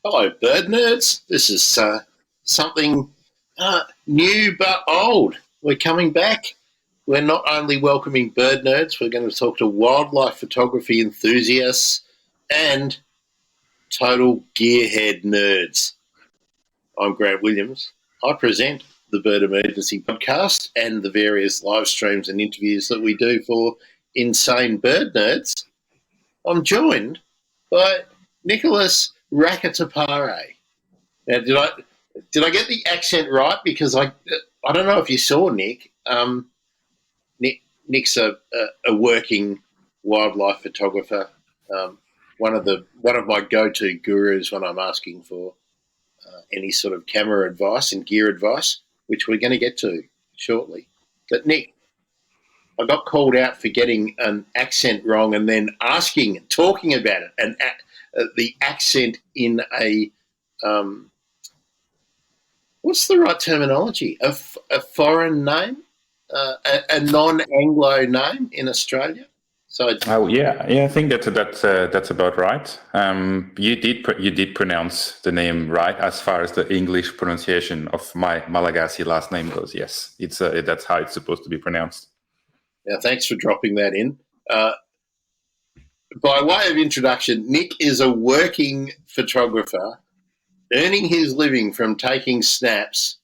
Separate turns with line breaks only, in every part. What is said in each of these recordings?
Hello, bird nerds. This is something new but old. We're coming back. We're not only welcoming bird nerds, we're going to talk to wildlife photography enthusiasts and total gearhead nerds. I'm Grant Williams. I present the Bird Emergency podcast and the various live streams and interviews that we do for insane bird nerds. I'm joined by Nicolas Rakotopare. Now, did I get the accent right? Because I don't know if you saw Nick. Nick's a working wildlife photographer. One of my go-to gurus when I'm asking for any sort of camera advice and gear advice, which we're going to get to shortly. But Nick, I got called out for getting an accent wrong and then talking about it, and the accent in a what's the right terminology? A foreign name, a non-Anglo name in Australia. So
I think that's about right. You did pronounce the name right as far as the English pronunciation of my Malagasy last name goes. Yes, it's that's how it's supposed to be pronounced.
Now, thanks for dropping that in. By way of introduction, Nick is a working photographer earning his living from taking snaps,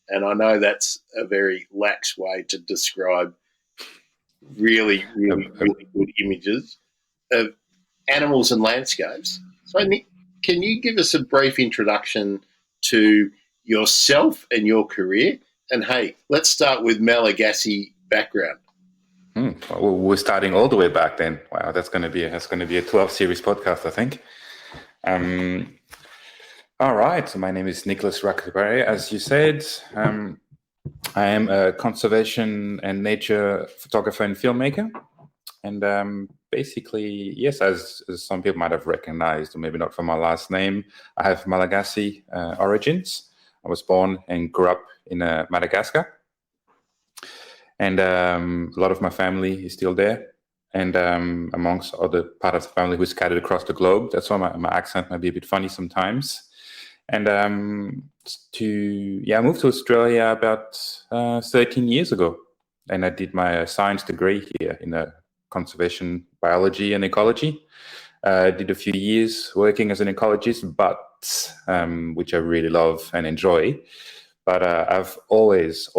and I know that's a very lax way to describe really good images of animals and landscapes. So, Nick, can you give us a brief introduction to yourself and your career? And, hey, let's start with Malagasy background.
Well, we're starting all the way back then. Wow, that's going to be a 12-series podcast, I think. All right. So my name is Nicolas Rakotopare. As you said, I am a conservation and nature photographer and filmmaker. And basically, yes, as some people might have recognized, or maybe not from my last name, I have Malagasy origins. I was born and grew up in Madagascar. And a lot of my family is still there. And amongst other part of the family who's scattered across the globe. That's why my accent might be a bit funny sometimes. And I moved to Australia about 13 years ago. And I did my science degree here in conservation biology and ecology. I did a few years working as an ecologist, which I really love and enjoy. But I've always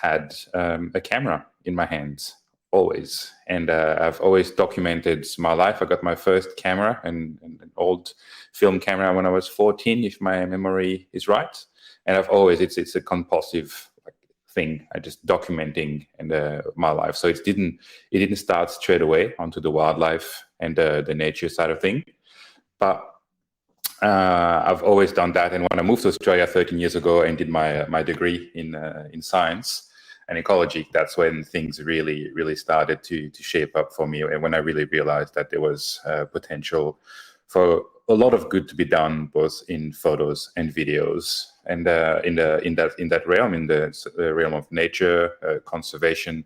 had a camera in my hands, always. And I've always documented my life. I got my first camera, an old film camera, when I was 14, if my memory is right. And I've always, it's a compulsive thing. I just documenting my life. So it didn't start straight away onto the wildlife and the nature side of thing. But I've always done that, and when I moved to Australia 13 years ago and did my degree in science and ecology, that's when things really started to shape up for me, and when I really realized that there was potential for a lot of good to be done, both in photos and videos, and in that realm, in the realm of nature, conservation,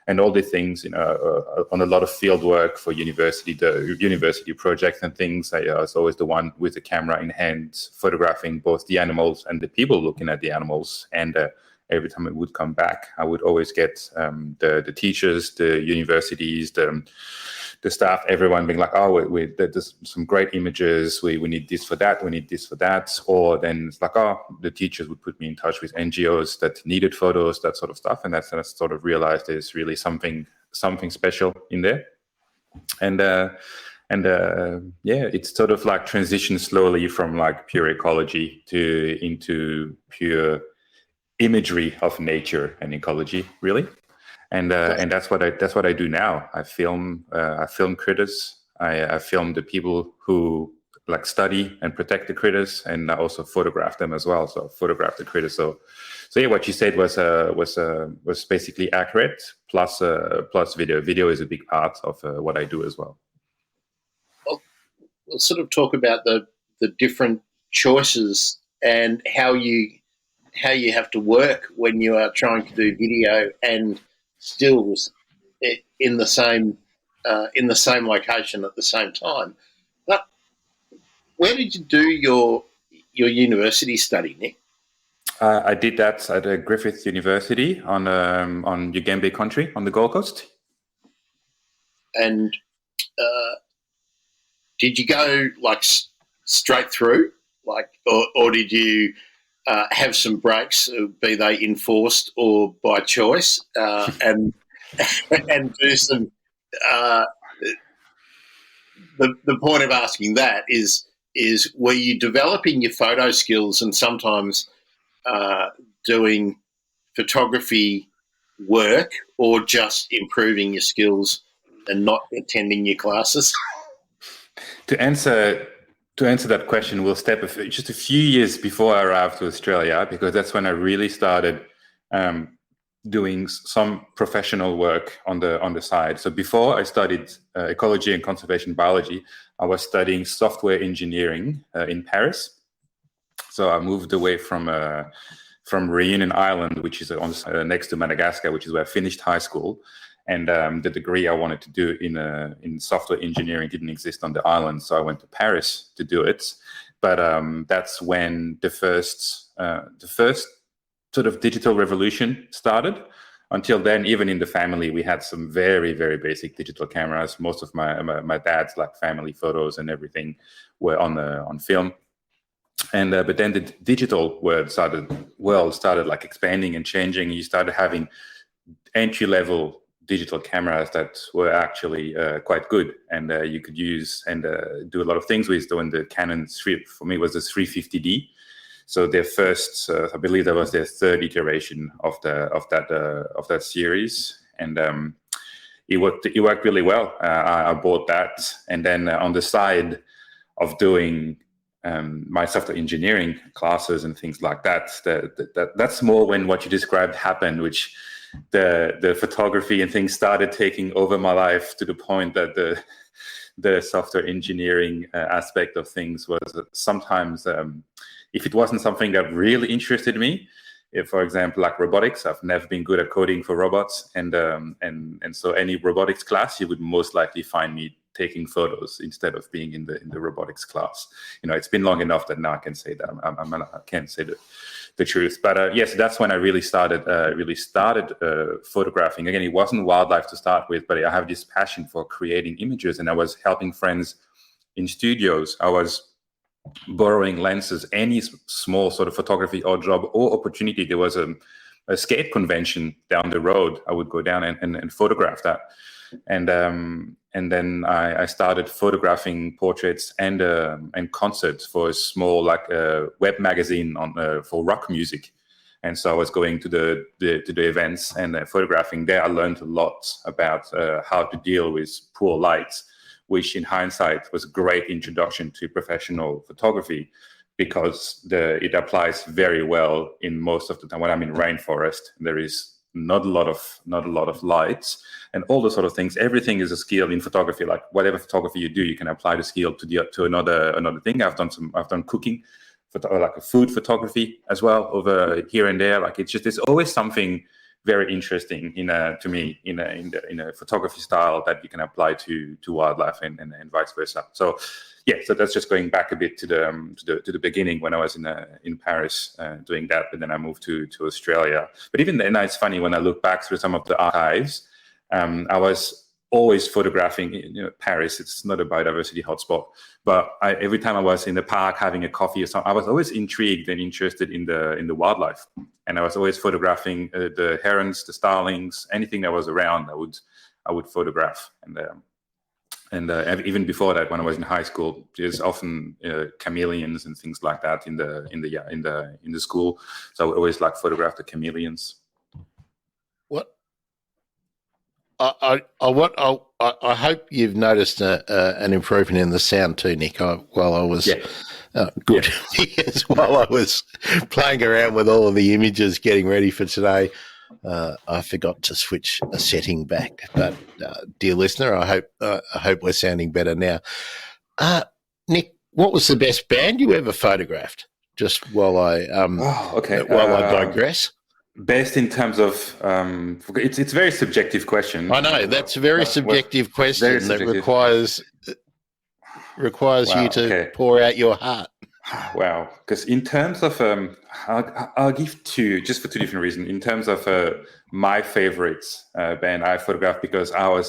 and all the things, on a lot of field work for university projects and things. I was always the one with the camera in hand, photographing both the animals and the people looking at the animals. And every time I would come back, I would always get the teachers, the universities, the staff, everyone being like, "Oh, there's some great images. We need this for that. We need this for that." Or then it's like, "Oh," the teachers would put me in touch with NGOs that needed photos, that sort of stuff. And that's when I sort of realized there's really something special in there. And it's sort of like transitioned slowly from like pure ecology into pure imagery of nature and ecology, really. And that's what I do now. I film critters. I film the people who like study and protect the critters, and I also photograph them as well. So photograph the critters. So yeah, what you said was basically accurate. Plus video. Video is a big part of what I do as well.
We'll sort of talk about the different choices and how you have to work when you are trying to do video and stills in the same location at the same time. But where did you do your university study, Nick?
I did that at Griffith University on Ugambe country on the Gold Coast.
And did you go like straight through, like, or did you have some breaks, be they enforced or by choice, and do some? The point of asking that is were you developing your photo skills and sometimes doing photography work, or just improving your skills and not attending your classes?
To answer that question, we'll step just a few years before I arrived to Australia, because that's when I really started doing some professional work on the side. So before I studied Ecology and Conservation Biology, I was studying software engineering in Paris. So I moved away from Reunion Island, which is next to Madagascar, which is where I finished high school. And the degree I wanted to do in software engineering didn't exist on the island, so I went to Paris to do it. But that's when the first sort of digital revolution started. Until then, even in the family, we had some very, very basic digital cameras. Most of my dad's like family photos and everything were on film. And but then the digital world started like expanding and changing. You started having entry-level digital cameras that were actually quite good, and you could use and do a lot of things with. Doing the Canon 3, for me, was the 350D. So their first, I believe that was their third iteration of that series, and it worked really well. I bought that, and then on the side of doing my software engineering classes and things like that, that's more when what you described happened, which the photography and things started taking over my life to the point that the software engineering aspect of things was sometimes, if it wasn't something that really interested me, if, for example, like robotics, I've never been good at coding for robots, and so any robotics class, you would most likely find me taking photos instead of being in the robotics class. You know, it's been long enough that now I can say that I can't say the truth. But yes, that's when I really started photographing. Again, it wasn't wildlife to start with, but I have this passion for creating images, and I was helping friends in studios. I was borrowing lenses, any small sort of photography or job or opportunity. There was a skate convention down the road. I would go down and photograph that. And then I started photographing portraits and concerts for a small web magazine for rock music. And so I was going to the events and photographing there. I learned a lot about how to deal with poor light, which in hindsight was a great introduction to professional photography, because it applies very well in most of the time. When I'm in rainforest, there is not a lot of lights and all those sort of things. Everything is a skill in photography. Like whatever photography you do, you can apply the skill to another thing. I've done cooking, like food photography as well over here and there. Like there's always something very interesting to me in a photography style that you can apply to wildlife and vice versa. So yeah, so that's just going back a bit to the beginning when I was in Paris doing that, but then I moved to Australia. But even then, it's funny when I look back through some of the archives. I was always photographing. Paris, it's not a biodiversity hotspot, but every time I was in the park having a coffee or something, I was always intrigued and interested in the wildlife, and I was always photographing the herons, the starlings, anything that was around. I would photograph, and even before that, when I was in high school, there's often chameleons and things like that in the school. So I would always photograph the chameleons.
What? I hope you've noticed an improvement in the sound too, Nick. While I was good, yes, while I was playing around with all of the images, getting ready for today, I forgot to switch a setting back. But dear listener, I hope we're sounding better now. Nick, what was the best band you ever photographed? Just while I digress.
Best in terms of it's a very subjective question.
I know that's a very subjective question that requires. requires
Wow.
you to
Okay.
pour out your heart.
Wow. Because in terms of, I'll give two, just for two different reasons. In terms of my favorite band I photographed, because I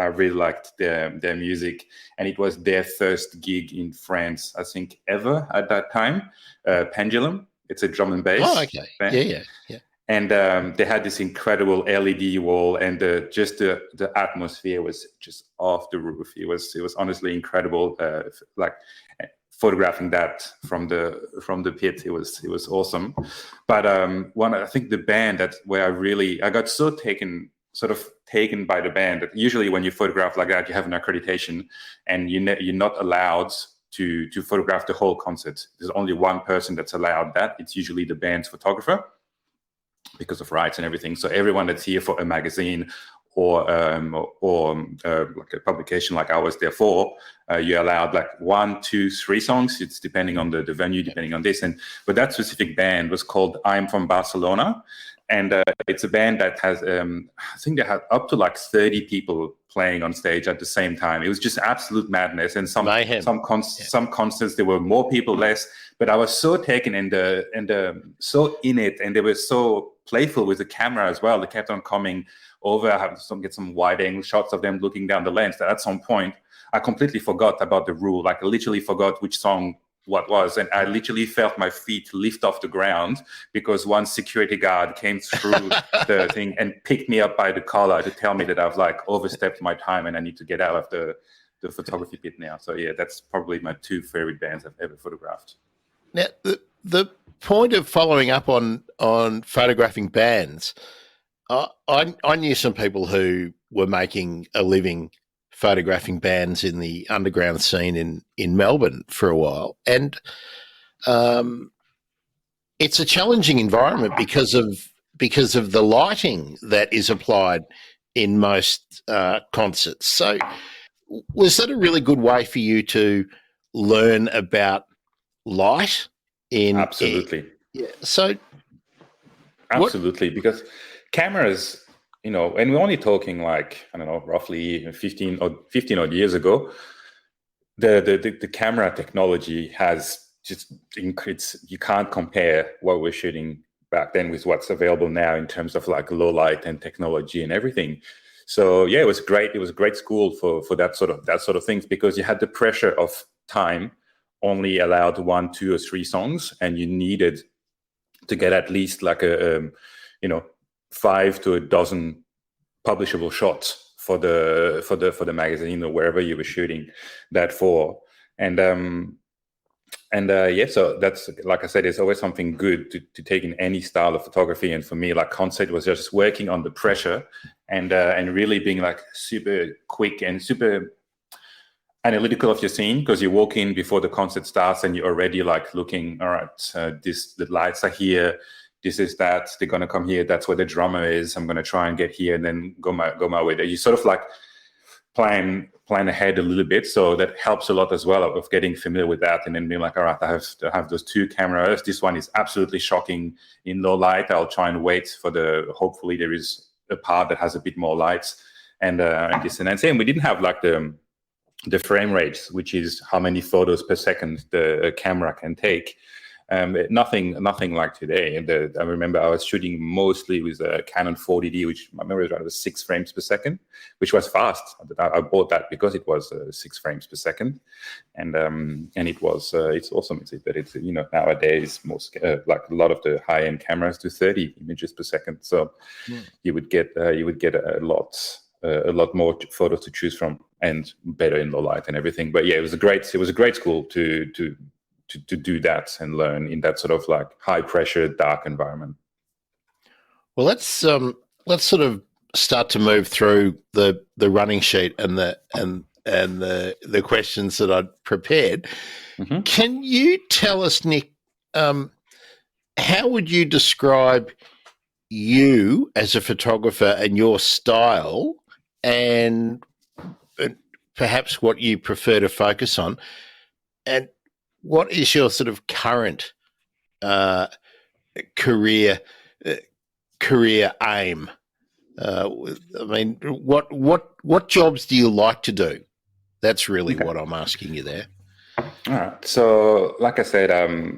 really liked their music, and it was their first gig in France, I think, ever at that time. Pendulum. It's a drum and bass
Oh, okay.
band.
Yeah.
And they had this incredible LED wall, and the atmosphere was just off the roof. It was honestly incredible. Like photographing that from the pit, it was awesome. But I think the band where I got so taken by the band that usually when you photograph like that, you have an accreditation, and you're not allowed to photograph the whole concert. There's only one person that's allowed that. It's usually the band's photographer, because of rights and everything. So everyone that's here for a magazine or like a publication like ours, therefore, you're allowed like 1, 2, 3 songs. It's depending on the venue, depending on this. But that specific band was called I'm From Barcelona. And it's a band that has, I think they had up to like 30 people playing on stage at the same time. It was just absolute madness. And some concerts, there were more people, less. But I was so taken and so in it, and they were so playful with the camera as well. They kept on coming over. I had to get some wide-angle shots of them looking down the lens. That at some point, I completely forgot about the rule. Like I literally forgot which song what was, and I literally felt my feet lift off the ground because one security guard came through the thing and picked me up by the collar to tell me that I've like overstepped my time and I need to get out of the photography pit now. So yeah, that's probably my 2 favorite bands I've ever photographed.
Now, the point of following up on photographing bands, I knew some people who were making a living photographing bands in the underground scene in Melbourne for a while, and it's a challenging environment because of the lighting that is applied in most concerts. So, was that a really good way for you to learn about light
Absolutely.
Yeah. So
absolutely, because cameras, and we're only talking like, I don't know, roughly 15 odd years ago, the camera technology has just increased. You can't compare what we're shooting back then with what's available now in terms of like low light and technology and everything. So yeah, it was great. It was a great school for that sort of things, because you had the pressure of time, only allowed 1, 2, or 3 songs, and you needed to get at least like 5 to a dozen publishable shots for the magazine or wherever you were shooting that for. So that's, like I said, there's always something good to take in any style of photography. And for me, like concert was just working on the pressure and really being like super quick and super analytical of your scene, because you walk in before the concert starts and you're already like looking, all right, the lights are here, this is that, they're going to come here, that's where the drummer is, I'm going to try and get here and then go my way there. You sort of like plan ahead a little bit, so that helps a lot as well of getting familiar with that, and then being like, all right, I have those 2 cameras, this one is absolutely shocking in low light, I'll try and wait for hopefully there is a part that has a bit more lights, and this and that. Same, we didn't have like the frame rates, which is how many photos per second the camera can take. Nothing like today. And I remember I was shooting mostly with a Canon 40D, which my memory was 6 frames per second, which was fast. I bought that because it was 6 frames per second, and it was it's awesome. It's nowadays most like a lot of the high end cameras do 30 images per second, so you would get a lot more photos to choose from, and better in low light and everything. But yeah, it was a great school to do that and learn in that sort of like high pressure, dark environment.
Well, let's sort of start to move through the running sheet and the questions that I'd prepared. Mm-hmm. Can you tell us, Nick, how would you describe you as a photographer and your style, and perhaps what you prefer to focus on, and what is your sort of current career aim? I mean, what jobs do you like to do? That's really
Okay.
what I'm asking you there.
All right. So, like I said,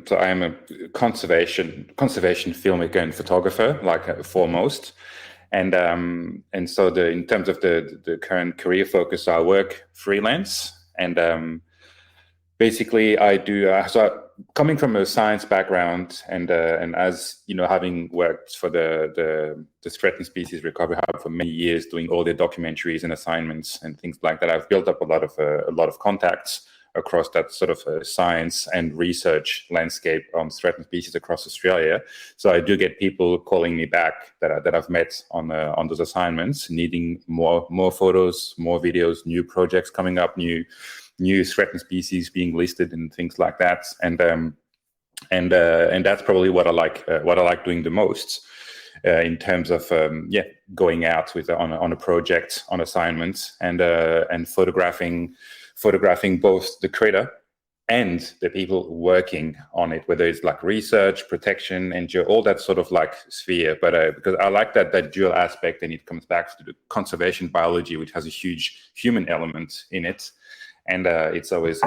so I am a conservation filmmaker and photographer, foremost, and so in terms of the current career focus, I work freelance, and basically I do. Coming from a science background, and as you know, having worked for the threatened species recovery hub for many years, doing all the documentaries and assignments and things like that, I've built up a lot of contacts across that sort of science and research landscape on threatened species across Australia. So I do get people calling me back that I've met on those assignments, needing more photos, more videos, new projects coming up, new threatened species being listed and things like that. And that's probably what I like doing the most. In terms of going out on a project, on assignment, and photographing both the critter and the people working on it, whether it's like research, protection, NGO, all that sort of like sphere. But because I like that dual aspect, and it comes back to the conservation biology, which has a huge human element in it, and it's always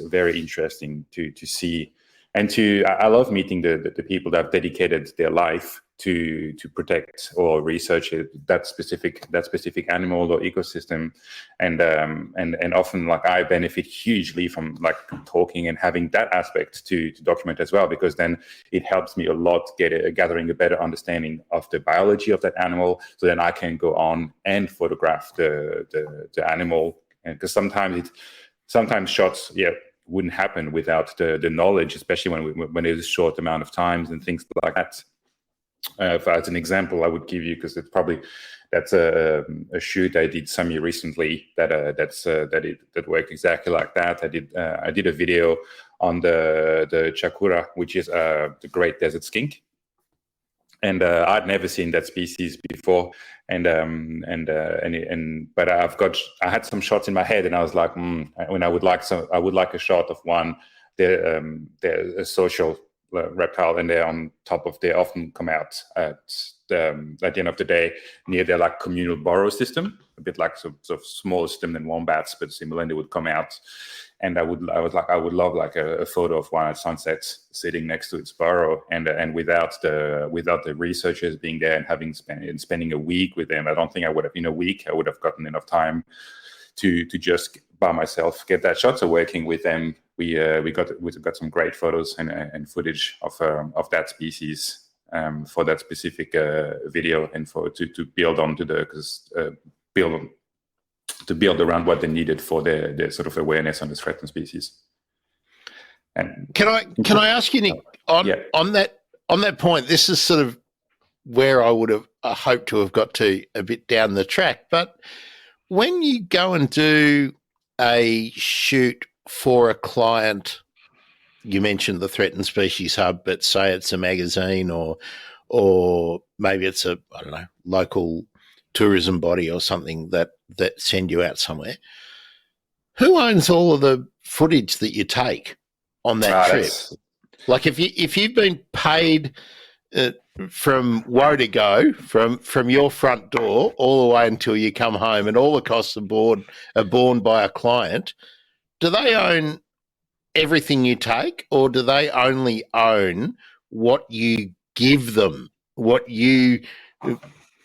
very interesting to see. And I love meeting the people that have dedicated their life to protect or research that specific animal or ecosystem, and often like I benefit hugely from like talking and having that aspect to document as well, because then it helps me a lot gathering a better understanding of the biology of that animal, so then I can go on and photograph the animal, and because sometimes shots wouldn't happen without the knowledge, especially when it is a short amount of times and things like that. As an example, I would give you, because that's a shoot I did semi-recently that worked exactly like that. I did a video on the chakura, which is the great desert skink, and I'd never seen that species before, but I had some shots in my head, and I was like, when I would like a shot of one. They're a social reptile, and they often come out at the end of the day near their like communal burrow system, a bit like sort of smaller system than wombats, but similar. And they would come out, and I would love like a photo of one at sunset sitting next to its burrow, and without the researchers being there and spending a week with them, I don't think I would have, in a week I would have gotten enough time to just by myself get that shot. So working with them, we got some great photos and footage of that species for that specific video, and to build onto to build around what they needed for their sort of awareness on the threatened species. And
can I ask you, Nick, on that point? This is sort of where I would have hoped to have got to a bit down the track, but when you go and do a shoot for a client, you mentioned the Threatened Species Hub, but say it's a magazine or maybe it's a, I don't know, local tourism body or something that send you out somewhere. Who owns all of the footage that you take on that trip? Like if you've been paid from woe to go, from your front door all the way until you come home, and all the costs are borne by a client, do they own everything you take, or do they only own what you give them, what you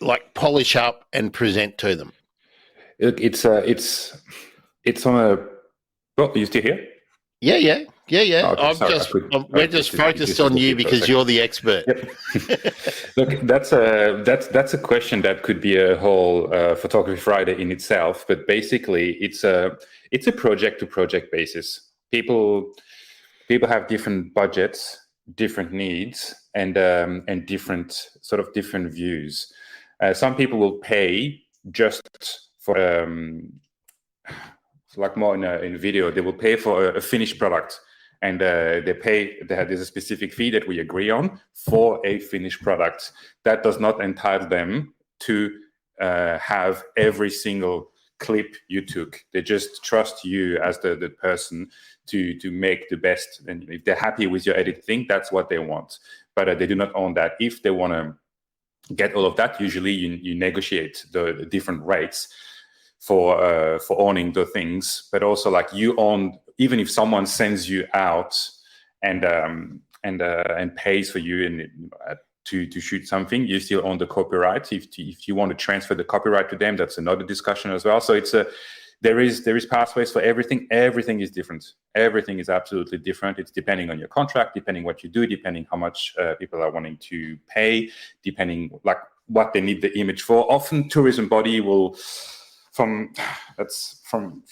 like polish up and present to them?
It's on a. Oh, you still here?
Yeah.
Okay,
We're just focused on you because you're the expert.
Yep. Look, that's a question that could be a whole Photography Friday in itself. But basically, it's a project to project basis. People have different budgets, different needs, and different views. Some people will pay just for like more in video. They will pay for a finished product. And there's a specific fee that we agree on for a finished product. That does not entitle them to have every single clip you took. They just trust you as the person to make the best. And if they're happy with your editing, that's what they want. But they do not own that. If they want to get all of that, usually you negotiate the different rates. for owning the things, but also like you own, even if someone sends you out and pays for you to shoot something, you still own the copyright. If you want to transfer the copyright to them, that's another discussion as well. So there is pathways for everything. Everything is different. Everything is absolutely different. It's depending on your contract, depending what you do, depending how much people are wanting to pay, depending like what they need the image for. Often tourism body will, from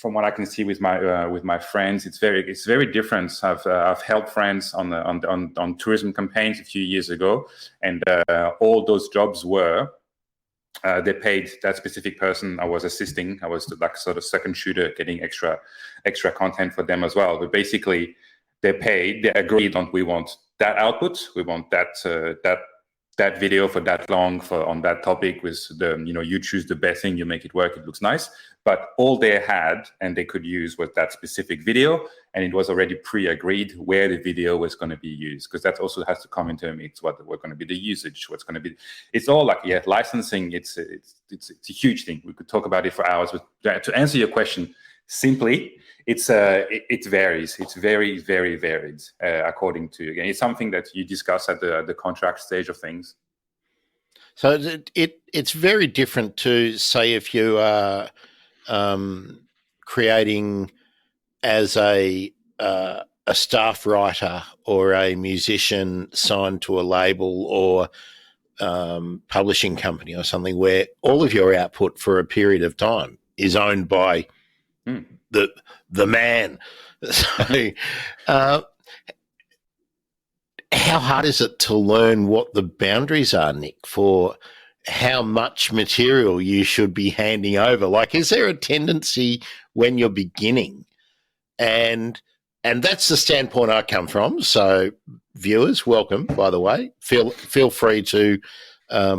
what I can see with my friends, it's very different. I've helped friends on tourism campaigns a few years ago, and all those jobs were they paid that specific person I was assisting. I was like sort of second shooter, getting extra content for them as well. But basically, they agreed on, we want that output, we want that video for that long on that topic with you choose the best thing, you make it work, it looks nice. But all they had and they could use was that specific video, and it was already pre-agreed where the video was going to be used, because that also has to come into a mix. What going to be the usage? What's going to be? It's all like licensing. It's a huge thing. We could talk about it for hours. But to answer your question simply, it varies. It's very, very varied according to, again, it's something that you discuss at the contract stage of things.
So it's very different to, say, if you are creating as a staff writer or a musician signed to a label or publishing company or something, where all of your output for a period of time is owned by the man. So how hard is it to learn what the boundaries are, Nick, for how much material you should be handing over? Like, is there a tendency when you're beginning? And that's the standpoint I come from. So viewers, welcome, by the way. Feel free to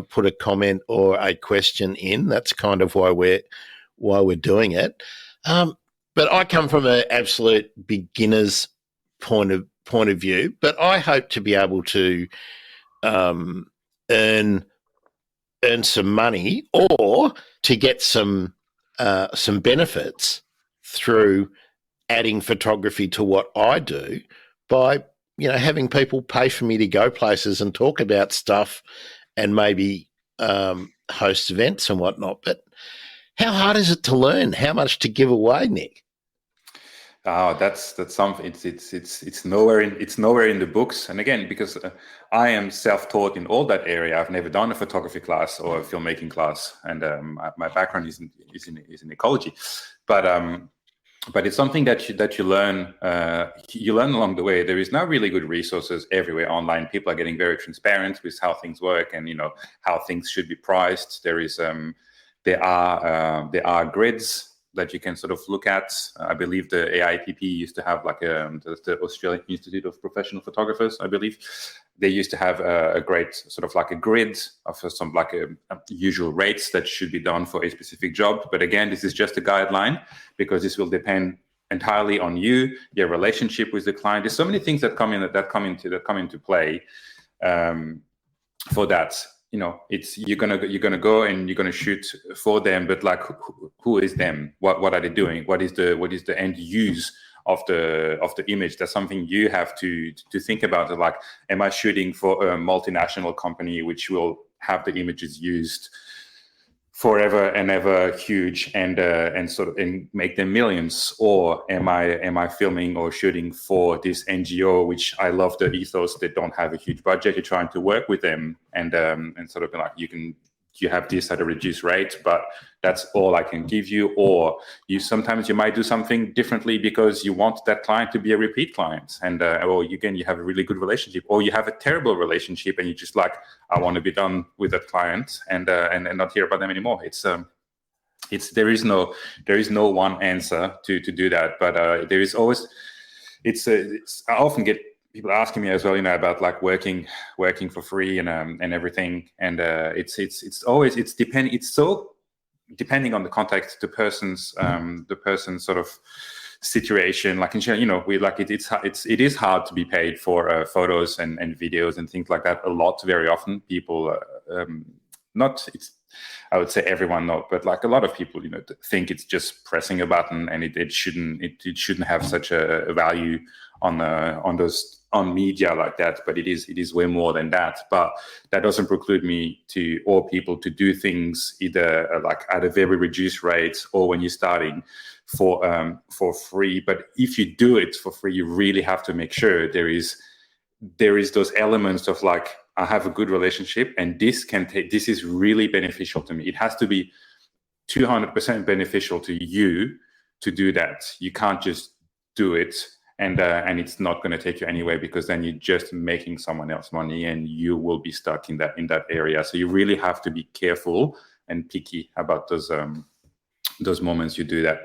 put a comment or a question in. That's kind of why we're doing it. But I come from an absolute beginner's point of view, but I hope to be able to earn some money or to get some benefits through adding photography to what I do by having people pay for me to go places and talk about stuff and maybe host events and whatnot. But how hard is it to learn? How much to give away, Nick?
Oh, that's something. It's nowhere in the books. And again, because I am self-taught in all that area, I've never done a photography class or a filmmaking class, and my background is in ecology. But it's something that you learn. You learn along the way. There is now really good resources everywhere online. People are getting very transparent with how things work and how things should be priced. There are grids that you can sort of look at. I believe the AIPP used to have like the Australian Institute of Professional Photographers, I believe. They used to have a great sort of like a grid of some like a usual rates that should be done for a specific job. But again, this is just a guideline because this will depend entirely on you, your relationship with the client. There's so many things that come into play for that. It's you're gonna go and you're gonna shoot for them, but like who is them? What are they doing? What is the end use of the image? That's something you have to think about. Like, am I shooting for a multinational company which will have the images used forever and ever, huge and make them millions, or am I filming or shooting for this NGO which I love the ethos? They don't have a huge budget. You're trying to work with them and sort of like you have this at a reduced rate, but that's all I can give you. Or sometimes you might do something differently because you want that client to be a repeat client, and or again you have a really good relationship, or you have a terrible relationship and you just like, I want to be done with that client and not hear about them anymore. There is no one answer to do that, but there is always. I often get people asking me as well, about like working for free and everything, and it's so depending on the context, the person's sort of situation. Like in general, it is hard to be paid for photos and videos and things like that. A lot, very often, people I would say everyone not, but like a lot of people, think it's just pressing a button, and it shouldn't have such a value on media like that. But it is way more than that. But that doesn't preclude me or people to do things either like at a very reduced rate, or when you're starting for free. But if you do it for free, you really have to make sure there is those elements of like, I have a good relationship, and this is really beneficial to me. It has to be 200% beneficial to you to do that. You can't just do it and it's not going to take you anywhere, because then you're just making someone else money and you will be stuck in that area. So you really have to be careful and picky about those moments you do that.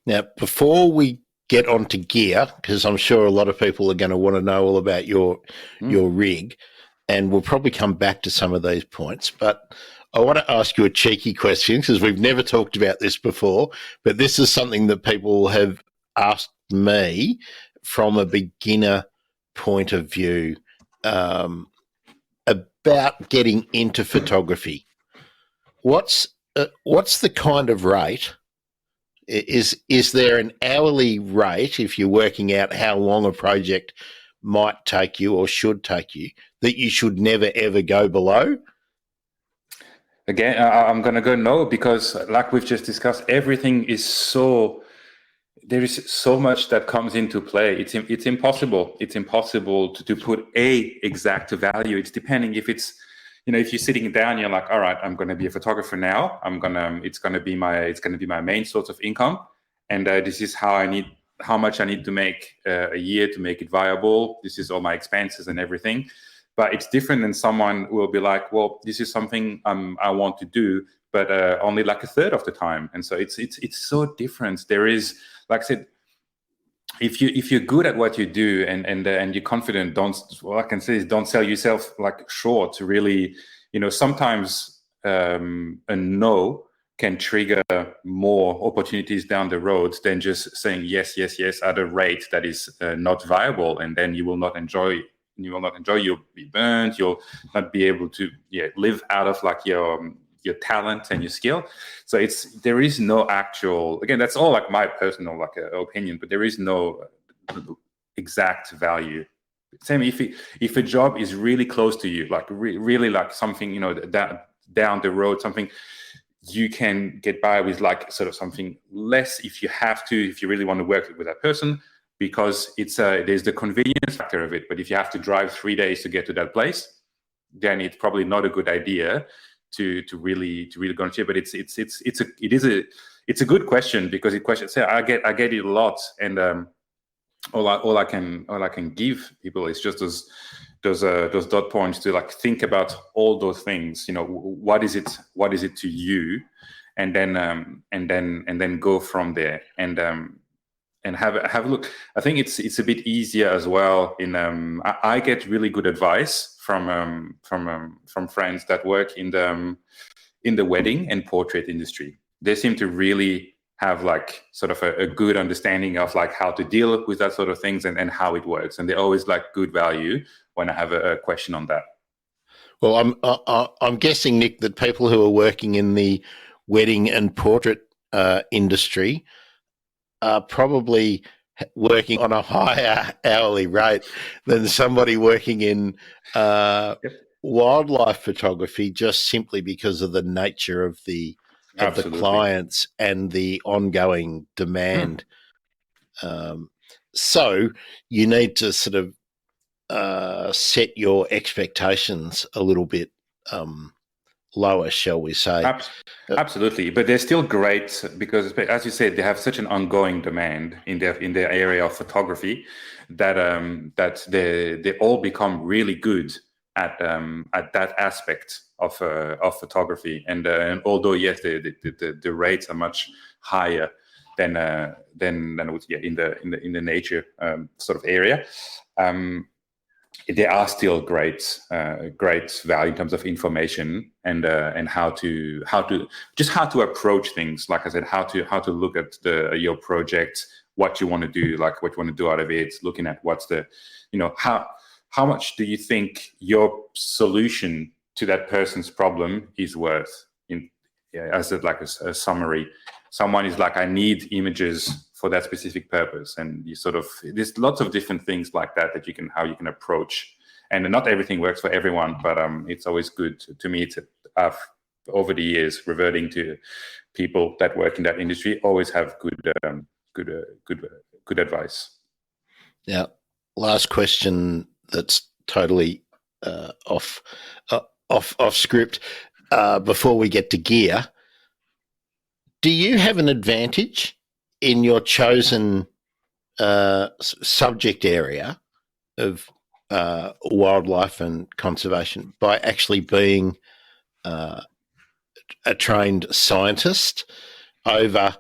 Now, before we get onto gear, because I'm sure a lot of people are going to want to know all about your rig, and we'll probably come back to some of these points, but I want to ask you a cheeky question, because we've never talked about this before, but this is something that people have asked me from a beginner point of view about getting into photography. What's the kind of rate? Is there an hourly rate, if you're working out how long a project might take you or should take you, that you should never, ever go below?
Again, I'm going to go no, because like we've just discussed, everything is there is so much that comes into play. It's impossible. It's impossible to put a exact value. It's depending if it's, if you're sitting down, you're like, all right, I'm going to be a photographer now. It's going to be my main source of income. And this is how much I need to make a year to make it viable. This is all my expenses and everything. But it's different than someone who will be like, well, this is something I want to do, but only like a third of the time. And so it's so different. There is, like I said, if you're good at what you do and you're confident, all I can say is don't sell yourself like short. Really, sometimes a no can trigger more opportunities down the road than just saying yes at a rate that is not viable, and then you will not enjoy. You'll be burnt. You'll not be able to live out of like your talent and your skill. So there is no actual, again, that's all like my personal like opinion, but there is no exact value. Same if a job is really close to you, like really like something, that down the road, something you can get by with, like sort of something less if you really want to work with that person, because it's there's the convenience factor of it. But if you have to drive 3 days to get to that place, then it's probably not a good idea to really go into it. But it's a good question, because I get it a lot, and all I can give people is just those dot points to like think about all those things. What is it to you, and then go from there, and have a look. I think it's a bit easier as well. I get really good advice from friends that work in the wedding and portrait industry. They seem to really have like sort of a good understanding of like how to deal with that sort of things and how it works. And they always like good value when I have a question on that.
Well, I'm guessing, Nick, that people who are working in the wedding and portrait industry are probably working on a higher hourly rate than somebody working in wildlife photography, just simply because of the nature of the clients and the ongoing demand. So you need to sort of set your expectations a little bit lower, shall we say.
Absolutely, but they're still great, because, as you said, they have such an ongoing demand in their area of photography that they all become really good at that aspect of photography. And although yes, the rates are much higher than in the nature sort of area. There are still great value in terms of information and how to approach things. Like I said, how to look at your project, what you want to do, like what you want to do out of it, looking at what's the, how much do you think your solution to that person's problem is worth. As a summary, someone is like, I need images for that specific purpose, and you sort of, there's lots of different things like that how you can approach, and not everything works for everyone, but it's always good to me to have, over the years, reverting to people that work in that industry, always have good advice.
Now, last question that's totally off script. Before we get to gear, do you have an advantage in your chosen subject area of wildlife and conservation by actually being a trained scientist over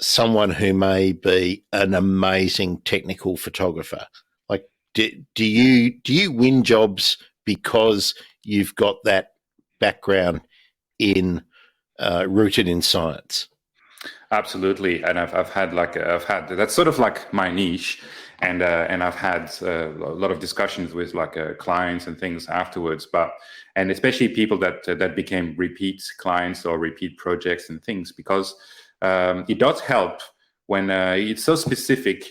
someone who may be an amazing technical photographer? Like, do you win jobs because you've got that background in rooted in science?
Absolutely, and I've had that's sort of like my niche, and I've had a lot of discussions with clients and things afterwards, and especially people that became repeat clients or repeat projects and things, because it does help when it's so specific,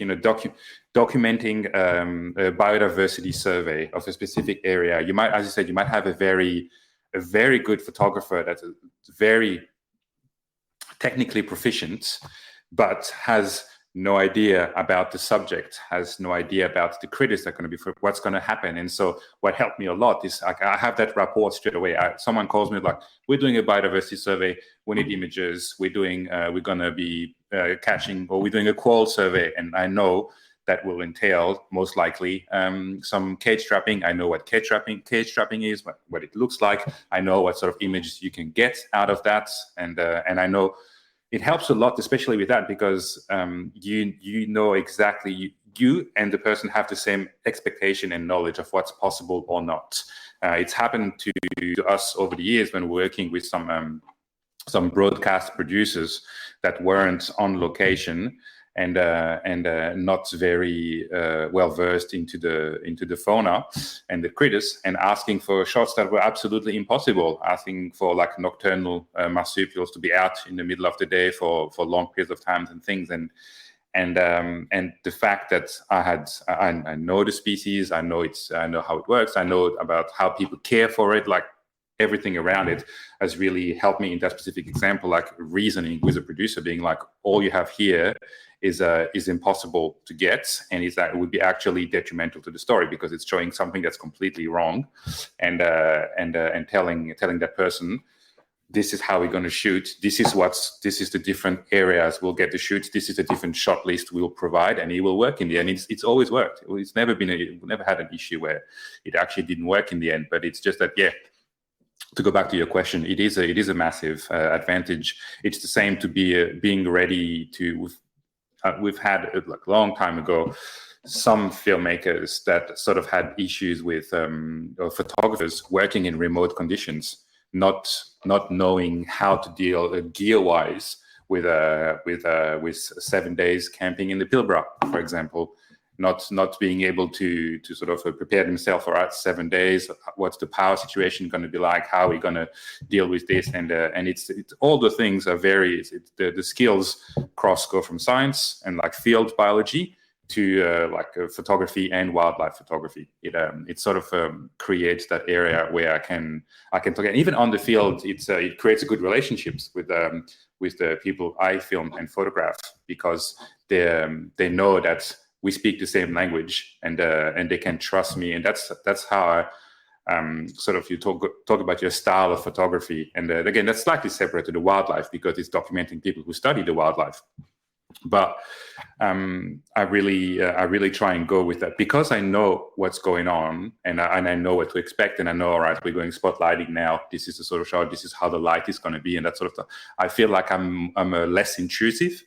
documenting a biodiversity survey of a specific area. You might, as you said, you might have a very good photographer that's very technically proficient, but has no idea about the subject, has no idea about the critics that are going to be for what's going to happen. And so what helped me a lot is I have that rapport straight away. Someone calls me like, we're doing a biodiversity survey, we need images, we're going to be catching, or we're doing a quoll survey, and I know that will entail most likely some cage trapping. I know what cage trapping is, what it looks like. I know what sort of images you can get out of that, and I know it helps a lot, especially with that, because you know exactly, you and the person have the same expectation and knowledge of what's possible or not. It's happened to us over the years when we're working with some broadcast producers that weren't on location and not very well versed into the fauna and the critters, and asking for shots that were absolutely impossible, asking for like nocturnal marsupials to be out in the middle of the day for long periods of time and things, and the fact that I know the species, I know how it works, I know about how people care for it, like everything around it has really helped me in that specific example, like reasoning with a producer, being like, all you have here is impossible to get, and it would be actually detrimental to the story because it's showing something that's completely wrong, and telling that person, this is how we're going to shoot, this is the different areas we'll get to shoot, this is the different shot list we'll provide, and it will work in the end. It's always worked. It's never had an issue where it actually didn't work in the end, but it's just that, yeah, to go back to your question, it is a massive advantage. It's the same to being ready to. We've had a long time ago some filmmakers that sort of had issues with or photographers working in remote conditions, not knowing how to deal gear-wise with 7 days camping in the Pilbara, for example. Not being able to sort of prepare themselves for 7 days. What's the power situation going to be like? How are we going to deal with this? And it's all the things are the skills go from science and like field biology to photography and wildlife photography. It sort of creates that area where I can talk. And even on the field, it creates good relationships with the people I film and photograph, because they know that we speak the same language, and they can trust me, and that's how I sort of, you talk about your style of photography, and again, that's slightly separate to the wildlife because it's documenting people who study the wildlife. But I really try and go with that because I know what's going on, and I know what to expect, and I know, all right, we're going spotlighting now. This is the sort of shot. This is how the light is going to be, and that sort of stuff. I feel like I'm less intrusive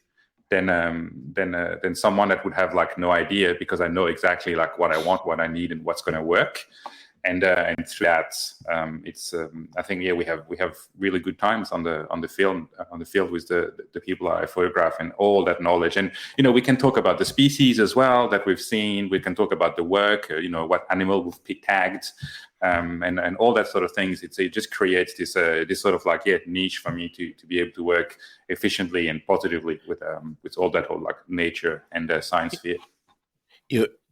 than someone that would have like no idea, because I know exactly like what I want, what I need, and what's going to work. and through that, it's I think we have really good times on the field with the people I photograph and all that knowledge. And we can talk about the species as well that we've seen. We can talk about the work, what animal we've tagged, and all that sort of things. It just creates this sort of niche for me to be able to work efficiently and positively with all that whole nature and science sphere.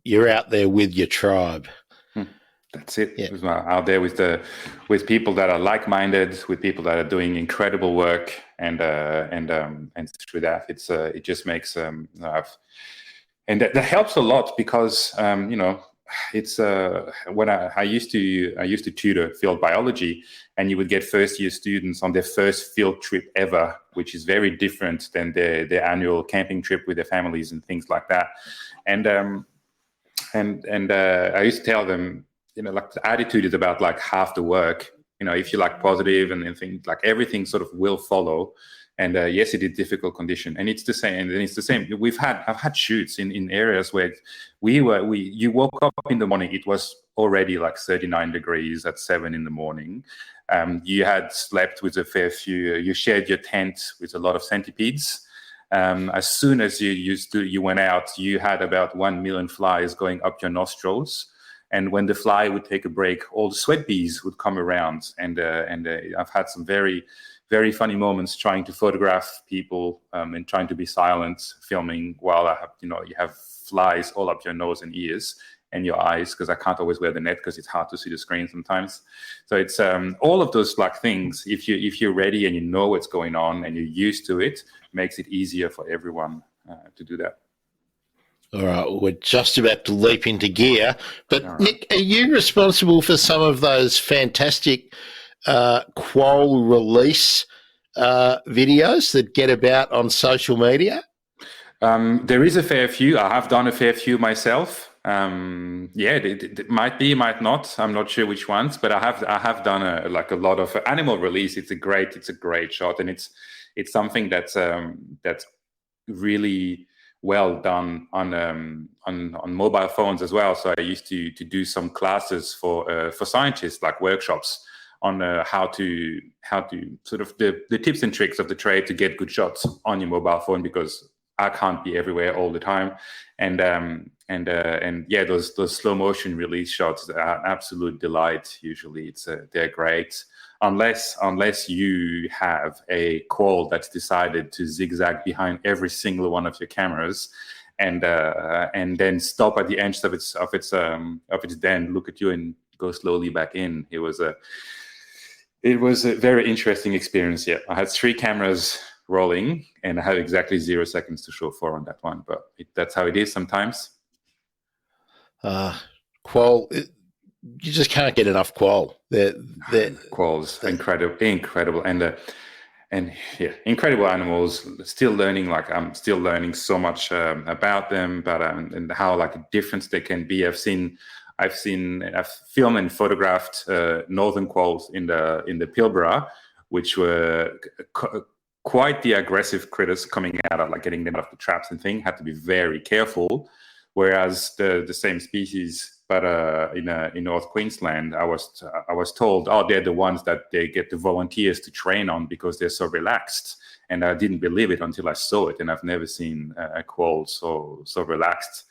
You're out there with your tribe.
That's it. Yeah. Out there with people that are like-minded, with people that are doing incredible work, and through that, it just makes and that helps a lot because it's when I used to tutor field biology, and you would get first-year students on their first field trip ever, which is very different than their annual camping trip with their families and things like that, and I used to tell them, the attitude is about half the work. If you're positive and things, everything sort of will follow. And yes, it is difficult condition, and it's the same. And it's the same. I've had shoots in areas where you woke up in the morning, it was already 39 degrees at 7 a.m. You had slept with a fair few. You shared your tent with a lot of centipedes. As soon as you went out, you had about 1 million flies going up your nostrils. And when the fly would take a break, all the sweat bees would come around. And I've had some very, very funny moments trying to photograph people and trying to be silent, filming while you have flies all up your nose and ears and your eyes, because I can't always wear the net because it's hard to see the screen sometimes. So it's all of those things. If you're ready and you know what's going on and you're used to it, makes it easier for everyone to do that.
All right, well, we're just about to leap into gear. But, right. Nick, are you responsible for some of those fantastic quoll release videos that get about on social media?
There is a fair few. I have done a fair few myself. It might be, might not. I'm not sure which ones, but I have done a lot of animal release. It's a great shot, and it's something that's really well done on mobile phones as well. So I used to do some classes for scientists, workshops on how to sort of the tips and tricks of the trade to get good shots on your mobile phone, because I can't be everywhere all the time. And those slow motion release shots are an absolute delight. Usually they're great. Unless you have a quoll that's decided to zigzag behind every single one of your cameras, and then stop at the edge of its den, look at you, and go slowly back in. It was a very interesting experience. Yeah, I had 3 cameras rolling, and I had exactly 0 seconds to show 4 on that one. But that's how it is sometimes.
Quoll. You just can't get enough quoll.
Quolls, incredible, and incredible animals. Still learning. I'm still learning so much about them, but and how a difference they can be. I've filmed and photographed northern quolls in the Pilbara, which were quite the aggressive critters coming out of getting them out of the traps and thing. Had to be very careful. Whereas the same species, but in North Queensland, I was told, they're the ones that they get the volunteers to train on because they're so relaxed, and I didn't believe it until I saw it, and I've never seen a quoll so relaxed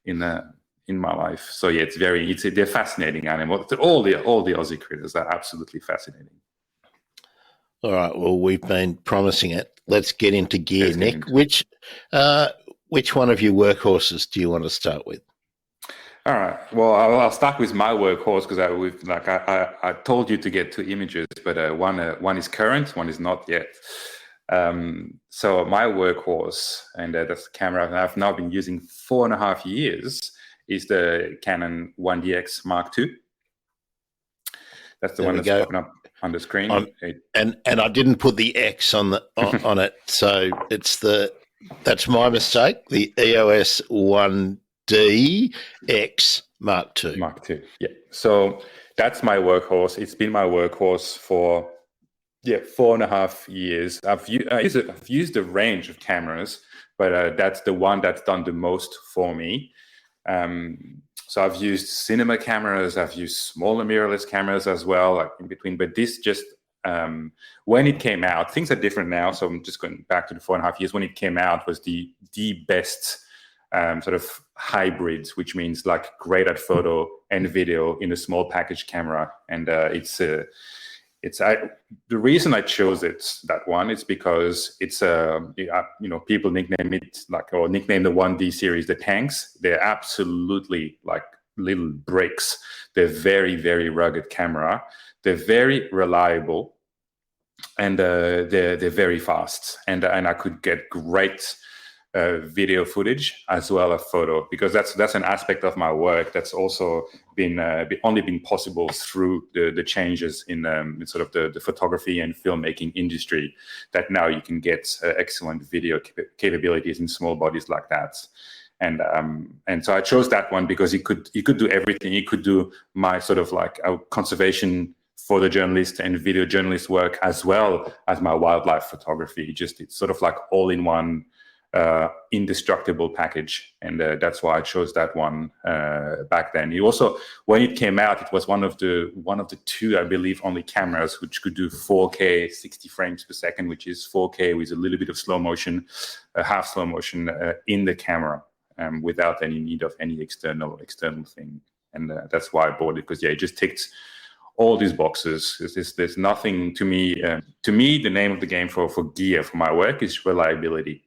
in my life. So yeah, they're fascinating animals. All the Aussie critters are absolutely fascinating.
All right, well, we've been promising it. Let's get into gear, Nick. Which one of your workhorses do you want to start with?
All right. Well, I'll start with my workhorse because I told you to get 2 images, but one is current, one is not yet. So my workhorse, and that's the camera I've now been using 4.5 years, is the Canon 1DX Mark II. That's the one that's popping up on the screen.
And I didn't put the X on it, so that's my mistake. The EOS 1DX Mark II.
Mark II. Yeah. So that's my workhorse. It's been my workhorse for 4.5 years. I've used a range of cameras, but that's the one that's done the most for me. So I've used cinema cameras, I've used smaller mirrorless cameras as well, like in between. But this just, when it came out, things are different now. So I'm just going back to the 4.5 years. When it came out, was the best sort of hybrid, which means like great at photo and video in a small package camera. And the reason I chose that one is because it's people nickname it nickname the 1D series the tanks. They're absolutely like little bricks. They're very, very rugged camera. They're very reliable, and they're very fast. And I could get great video footage as well as photo, because that's an aspect of my work that's also been only been possible through the changes in sort of the photography and filmmaking industry, that now you can get excellent video capabilities in small bodies like that. And so I chose that one because it could do everything. It could do my sort of like conservation photojournalist and video journalist work as well as my wildlife photography. It's sort of like all in one indestructible package, and that's why I chose that one back then. It also, when it came out, it was one of the two, I believe, only cameras which could do 4K 60 frames per second, which is 4K with a little bit of slow motion, half slow motion in the camera, without any need of any external thing. And that's why I bought it, because it just ticked all these boxes. There's nothing to me. To me, the name of the game for gear for my work is reliability.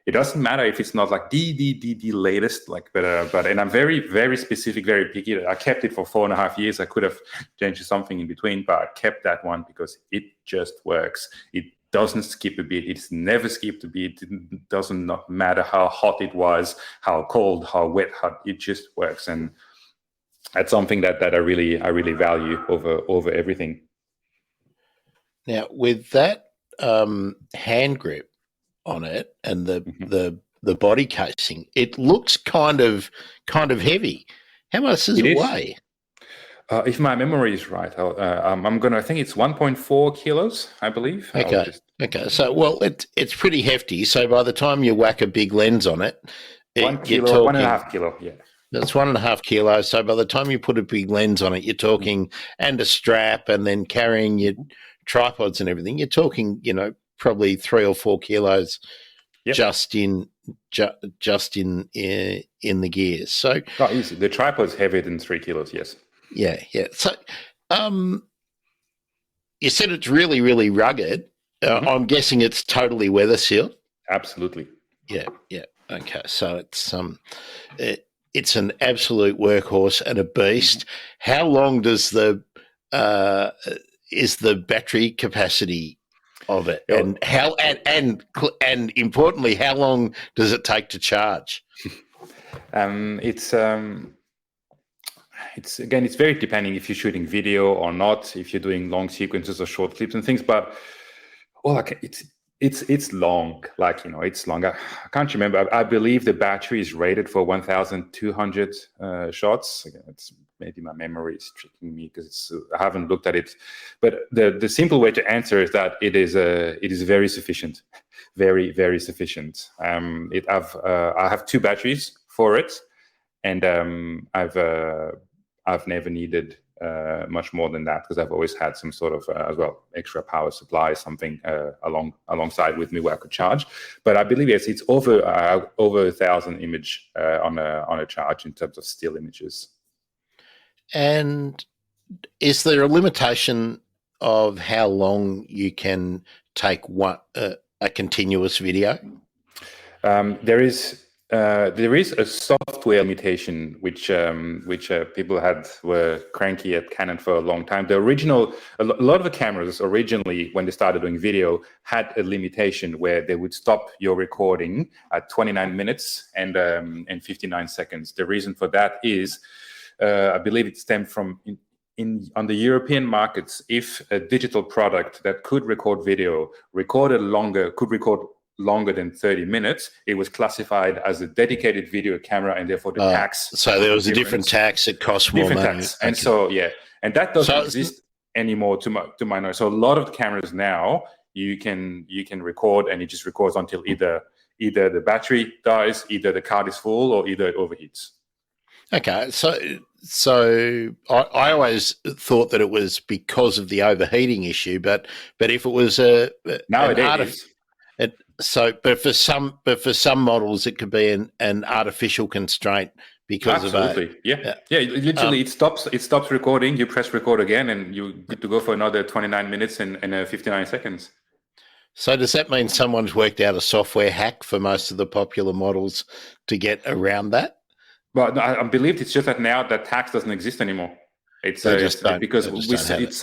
It doesn't matter if it's not like the latest, but and I'm very, very specific, very picky. I kept it for 4.5 years. I could have changed something in between, but I kept that one because it just works. It doesn't skip a beat. It's never skipped a beat. It doesn't not matter how hot it was, how cold, how wet, it just works. And that's something that I really value over everything.
Now, with that hand grip on it and the body casing, it looks kind of heavy. How much does it weigh?
If my memory is right, I think it's 1.4 kilos, I believe.
Okay. So, well, it's pretty hefty. So by the time you whack a big lens on it,
1 kilo, 1.5 kilo, yeah.
That's 1.5 kilos. So by the time you put a big lens on it, you're talking, and a strap, and then carrying your tripods and everything, you're talking, probably 3 or 4 kilos, yep, just in the gears. So
easy. The tripod's heavier than 3 kilos. Yes.
Yeah. So, you said it's really, really rugged. I'm guessing it's totally weather sealed.
Absolutely.
Yeah. Okay. So it's an absolute workhorse and a beast. How long does is the battery capacity of it, and how and importantly, how long does it take to charge?
It's very depending if you're shooting video or not, if you're doing long sequences or short clips and things. But it's long. It's long. I can't remember. I believe the battery is rated for 1,200 shots. Again, it's maybe my memory is tricking me because I haven't looked at it. But the simple way to answer is that it is very sufficient, very, very sufficient. I have 2 batteries for it, and I've never needed much more than that, because I've always had some sort of as well extra power supply, something alongside with me where I could charge. But I believe it's over 1,000 image on a charge in terms of still images.
And is there a limitation of how long you can take a continuous video?
There is a software limitation which people were cranky at Canon for a long time. A lot of the cameras originally, when they started doing video, had a limitation where they would stop your recording at 29 minutes and 59 seconds. The reason for that is, I believe it stemmed from on the European markets, if a digital product that could record video could record longer than 30 minutes, it was classified as a dedicated video camera, and therefore the tax.
So there was a different tax. It cost more money.
Tax. And so, and that doesn't exist anymore to my knowledge. So a lot of the cameras now, you can record, and it just records until either the battery dies, either the card is full, or either it overheats.
Okay, so I always thought that it was because of the overheating issue, but if it was an
Nowadays,
but for some models it could be an artificial constraint because of
absolutely, yeah,
uh,
yeah. Literally,
um,
it stops recording. You press record again, and you're good to go for another 29 minutes and 59 seconds.
so does that mean someone's worked out a software hack for most of the popular models to get around that?
But I believe it's just that now that tax doesn't exist anymore. It's
They just don't.
because
They just don't have it.
it's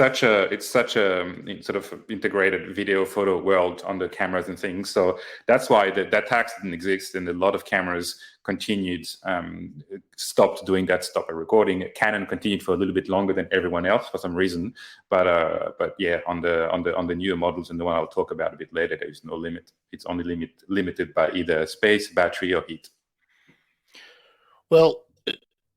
such a sort of integrated video photo world on the cameras and things. So that's why that tax didn't exist, and a lot of cameras continued stopped doing that, stopped recording. Canon continued for a little bit longer than everyone else for some reason, but yeah, on the newer models and the one I'll talk about a bit later, there is no limit. It's only limited by either space, battery, or heat.
Well,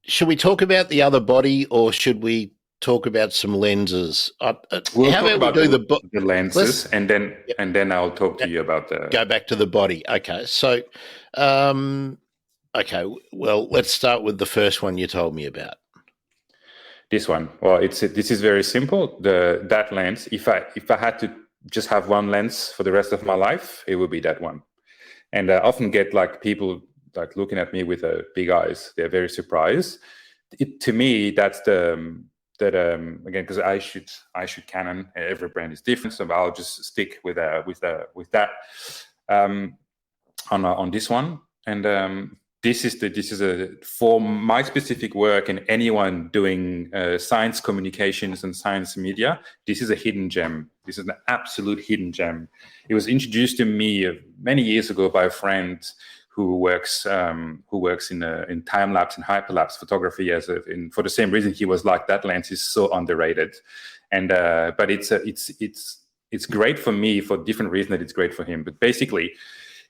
should we talk about the other body, or should we talk about some lenses?
We'll
How
talk
about we
about
do
the lenses,
let's
and then I'll talk to you about the
go back to the body. Okay, so um, okay, well, let's start with the first one you told me about.
this one. Well, this is very simple. That lens. If I had to just have one lens for the rest of my life, it would be that one. And I often get like people like looking at me with big eyes. They're very surprised. To me, that's again, because I shoot Canon. Every brand is different, so I'll just stick with that on this one. And this is a for my specific work and anyone doing science communications and science media. This is a hidden gem. This is an absolute hidden gem. It was introduced to me many years ago by a friend who works in time lapse and hyperlapse photography for the same reason he was like, that lens is so underrated, and but it's great for me for different reasons that it's great for him. But basically,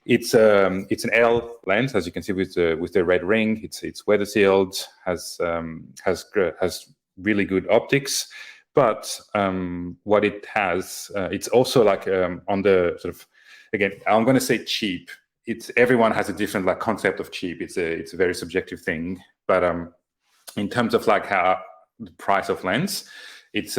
it's an L lens, as you can see with the red ring. It's weather sealed, has really good optics, but what it has, it's also like on the sort of, again, I'm going to say cheap. Everyone has a different like concept of cheap. It's a very subjective thing, but in terms of like how the price of lens, it's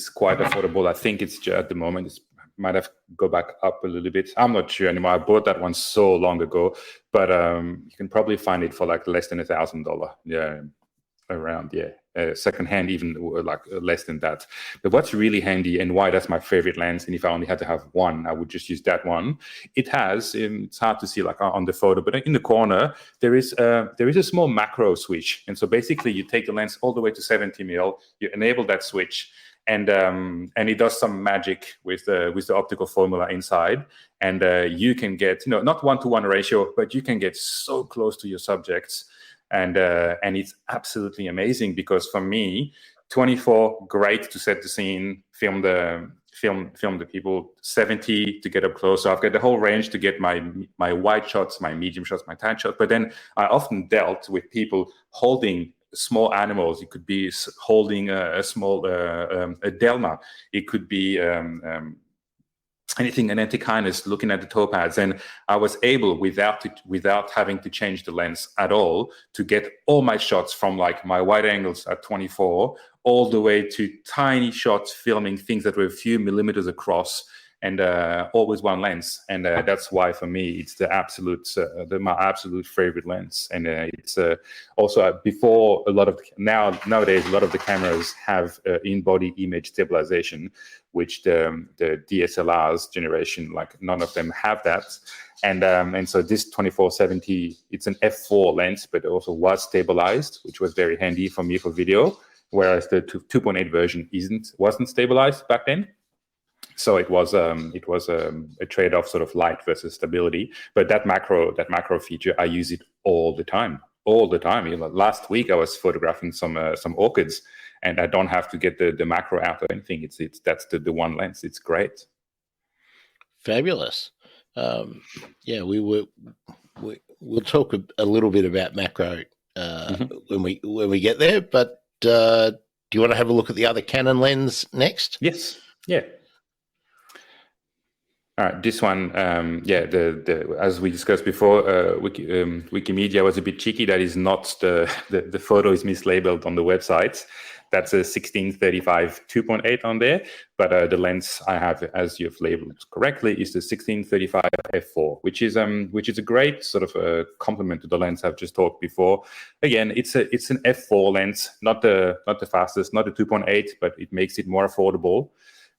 quite affordable. I think it's at the moment might have go back up a little bit. I'm not sure anymore. I bought that one so long ago, but you can probably find it for like less than $1,000. Yeah, around, yeah. Secondhand, even like less than that. But what's really handy, and why that's my favorite lens, and if I only had to have one, I would just use that one. It has, it's hard to see like on the photo, but in the corner there is a small macro switch, and so basically you take the lens all the way to 70 mil, you enable that switch, and it does some magic with the optical formula inside, and you can get, not 1-to-1 ratio, but you can get so close to your subjects. And it's absolutely amazing, because for me, 24, great to set the scene, film the people, 70 to get up close. So I've got the whole range to get my wide shots, my medium shots, my tight shots. But then I often dealt with people holding small animals. It could be holding a small a delma. It could be anything, an antechinus, looking at the topaz, and I was able, without having to change the lens at all, to get all my shots from like my wide angles at 24 all the way to tiny shots filming things that were a few millimeters across, and always one lens. And that's why for me it's my absolute favorite lens. And it's also before nowadays a lot of the cameras have in-body image stabilization, which the DSLRs generation, like none of them have that. And so this 2470, it's an f4 lens, but it also was stabilized, which was very handy for me for video, whereas the 2.8 version wasn't stabilized back then. So it was a trade-off, sort of light versus stability. But that macro feature, I use it all the time. Last week I was photographing some orchids, and I don't have to get the macro out or anything. That's the one lens. It's great.
Fabulous. Yeah, we'll talk a little bit about macro when we get there. But do you want to have a look at the other Canon lens next?
Yes. Yeah. All right, this one, the as we discussed before, Wikimedia was a bit cheeky. That is not the photo is mislabeled on the website. That's a 1635 2.8 on there, but the lens I have, as you've labeled correctly, is the 1635 f4, which is a great sort of complement to the lens I've just talked before. Again, it's an f4 lens, not the fastest, not the 2.8, but it makes it more affordable.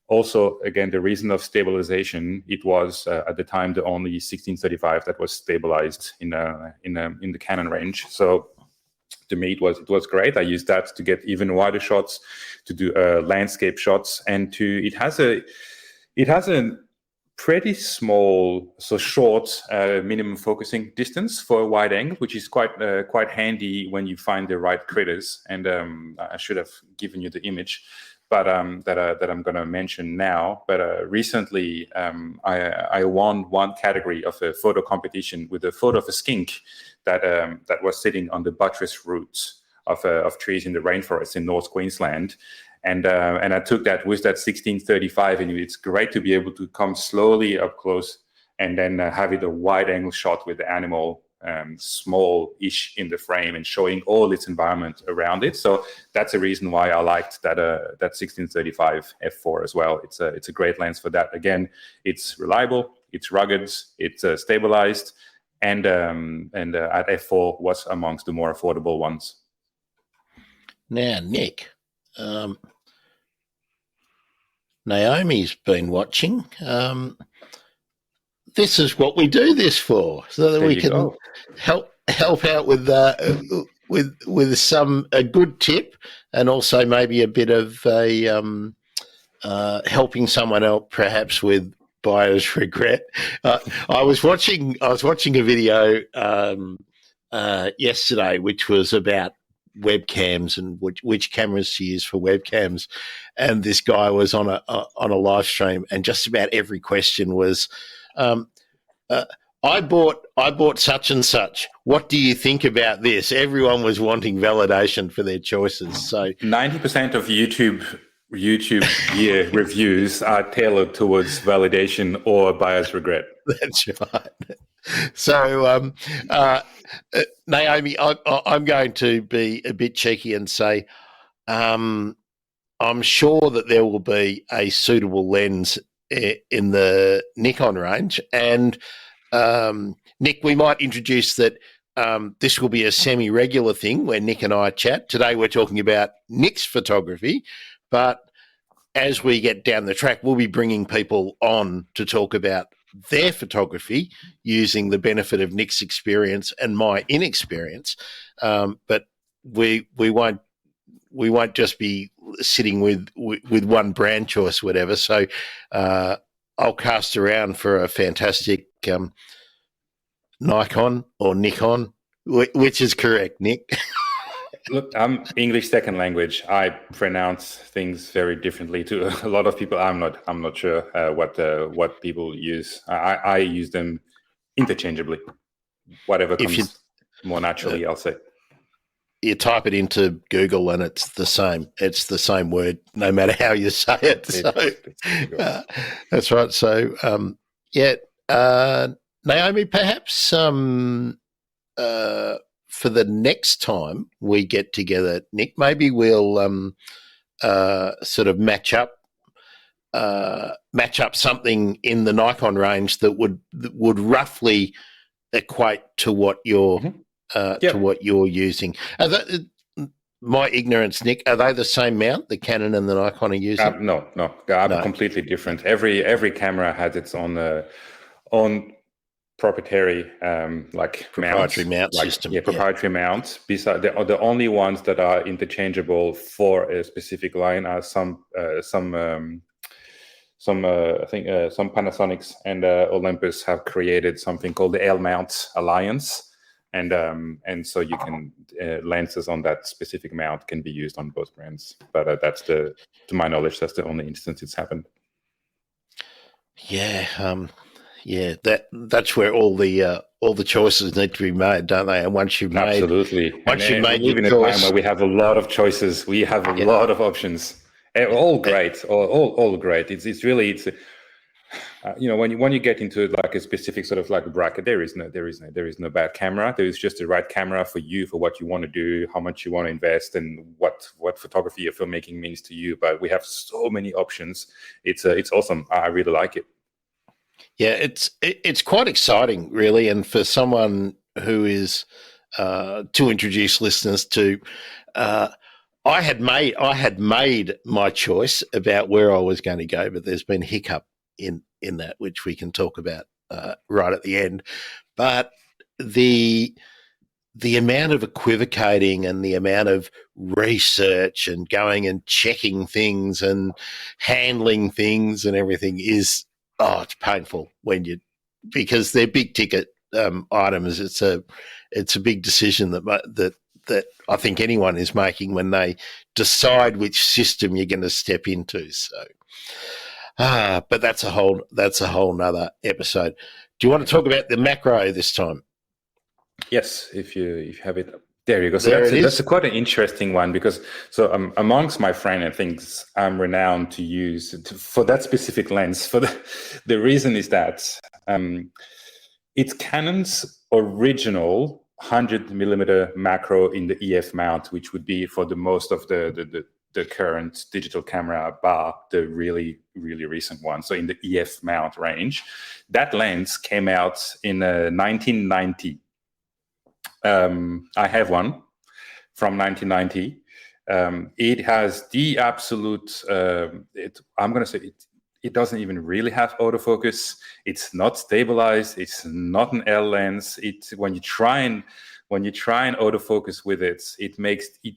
Also, again, the reason of stabilization, it was at the time the only 1635 that was stabilized in the Canon range. So to me, it was great. I used that to get even wider shots, to do landscape shots, and it has a pretty small, so short minimum focusing distance for a wide angle, which is quite handy when you find the right critters. And I should have given you the image, but that I'm going to mention now. But recently, I won one category of a photo competition with a photo of a skink that was sitting on the buttress roots of trees in the rainforest in North Queensland. And I took that with that 1635, and it's great to be able to come slowly up close and then have it a wide angle shot with the animal small-ish in the frame and showing all its environment around it. So that's a reason why I liked that 1635 f4 as well. It's a great lens for that. Again, it's reliable, it's rugged, it's stabilized, and at f4 was amongst the more affordable ones.
Now, Nick, Naomi's been watching. This is what we do this for, so that we can help out with a good tip, and also maybe a bit of helping someone else perhaps with buyer's regret. I was watching a video yesterday, which was about webcams and which cameras to use for webcams, and this guy was on a live stream, and just about every question was, I bought such and such. What do you think about this? Everyone was wanting validation for their choices. So
90% of YouTube gear reviews are tailored towards validation or buyer's regret.
That's right. So, Naomi, I'm going to be a bit cheeky and say, I'm sure that there will be a suitable lens in the Nikon range. And Nick, we might introduce that this will be a semi-regular thing where Nick and I chat. Today we're talking about Nick's photography, but as we get down the track, we'll be bringing people on to talk about their photography using the benefit of Nick's experience and my inexperience. But we won't just be sitting with one brand choice, whatever. So I'll cast around for a fantastic Nikon or Nikon, which is correct, Nick.
Look, I'm English second language. I pronounce things very differently to a lot of people. I'm not sure what people use. I use them interchangeably. Whatever comes more naturally, I'll say.
You type it into Google and it's the same. It's the same word, no matter how you say it. So that's right. So Naomi, perhaps for the next time we get together, Nick, maybe we'll sort of match up something in the Nikon range that would roughly equate to what you're to what you're using. My ignorance, Nick, are they the same mount, the Canon and the Nikon are using?
No, completely different. Every camera has its own proprietary
mount system.
Proprietary mounts. Besides, the only ones that are interchangeable for a specific line are some Panasonics and Olympus have created something called the L Mount Alliance, and so you can lenses on that specific mount can be used on both brands. But to my knowledge, that's the only instance it's happened.
Yeah, that's where all the choices need to be made, don't they? And once you've made your choice,
in a time where we have a lot of choices, we have a lot of options, all great, all great. It's really when you get into like a specific sort of like bracket, there is no bad camera. There is just the right camera for you, for what you want to do, how much you want to invest, and what photography or filmmaking means to you. But we have so many options. It's awesome. I really like it.
Yeah, it's quite exciting, really, and for someone who is to introduce listeners to. I had made my choice about where I was going to go, but there's been a hiccup in that, which we can talk about right at the end. But the amount of equivocating and the amount of research and going and checking things and handling things and everything is it's painful because they're big ticket items. It's a big decision that I think anyone is making when they decide which system you're going to step into. So, but that's a whole nother episode. Do you want to talk about the macro this time?
Yes, if you have it. There you go. So that's quite an interesting one because amongst my friend and things I'm renowned to use for that specific lens. For the reason is that it's Canon's original 100mm macro in the EF mount, which would be for the most of the current digital camera, bar the really, really recent one. So in the EF mount range, that lens came out in 1990. I have one from 1990. It has the absolute, I'm going to say it doesn't even really have autofocus. It's not stabilized. It's not an L lens. When you try and autofocus with it, it makes it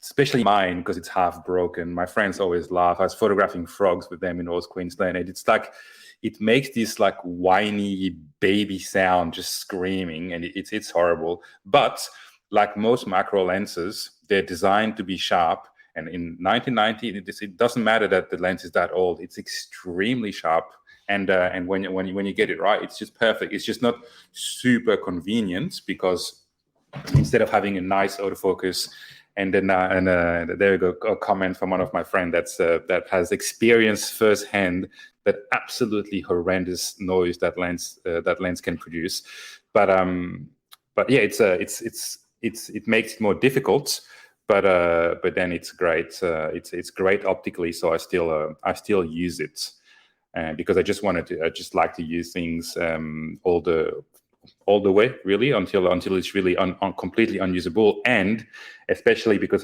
especially mine, because it's half broken. My friends always laugh. I was photographing frogs with them in North Queensland, and it's like it makes this like whiny baby sound, just screaming, and it's horrible. But like most macro lenses, they're designed to be sharp. And in 1990, it doesn't matter that the lens is that old. It's extremely sharp, and when you get it right, it's just perfect. It's just not super convenient, because instead of having a nice autofocus, and then there you go, a comment from one of my friends that has experienced firsthand that absolutely horrendous noise that lens can produce. But yeah, it makes it more difficult. But then it's great. It's great optically. So I still use it, because I just like to use things all the way, really, until it's really completely unusable. And especially because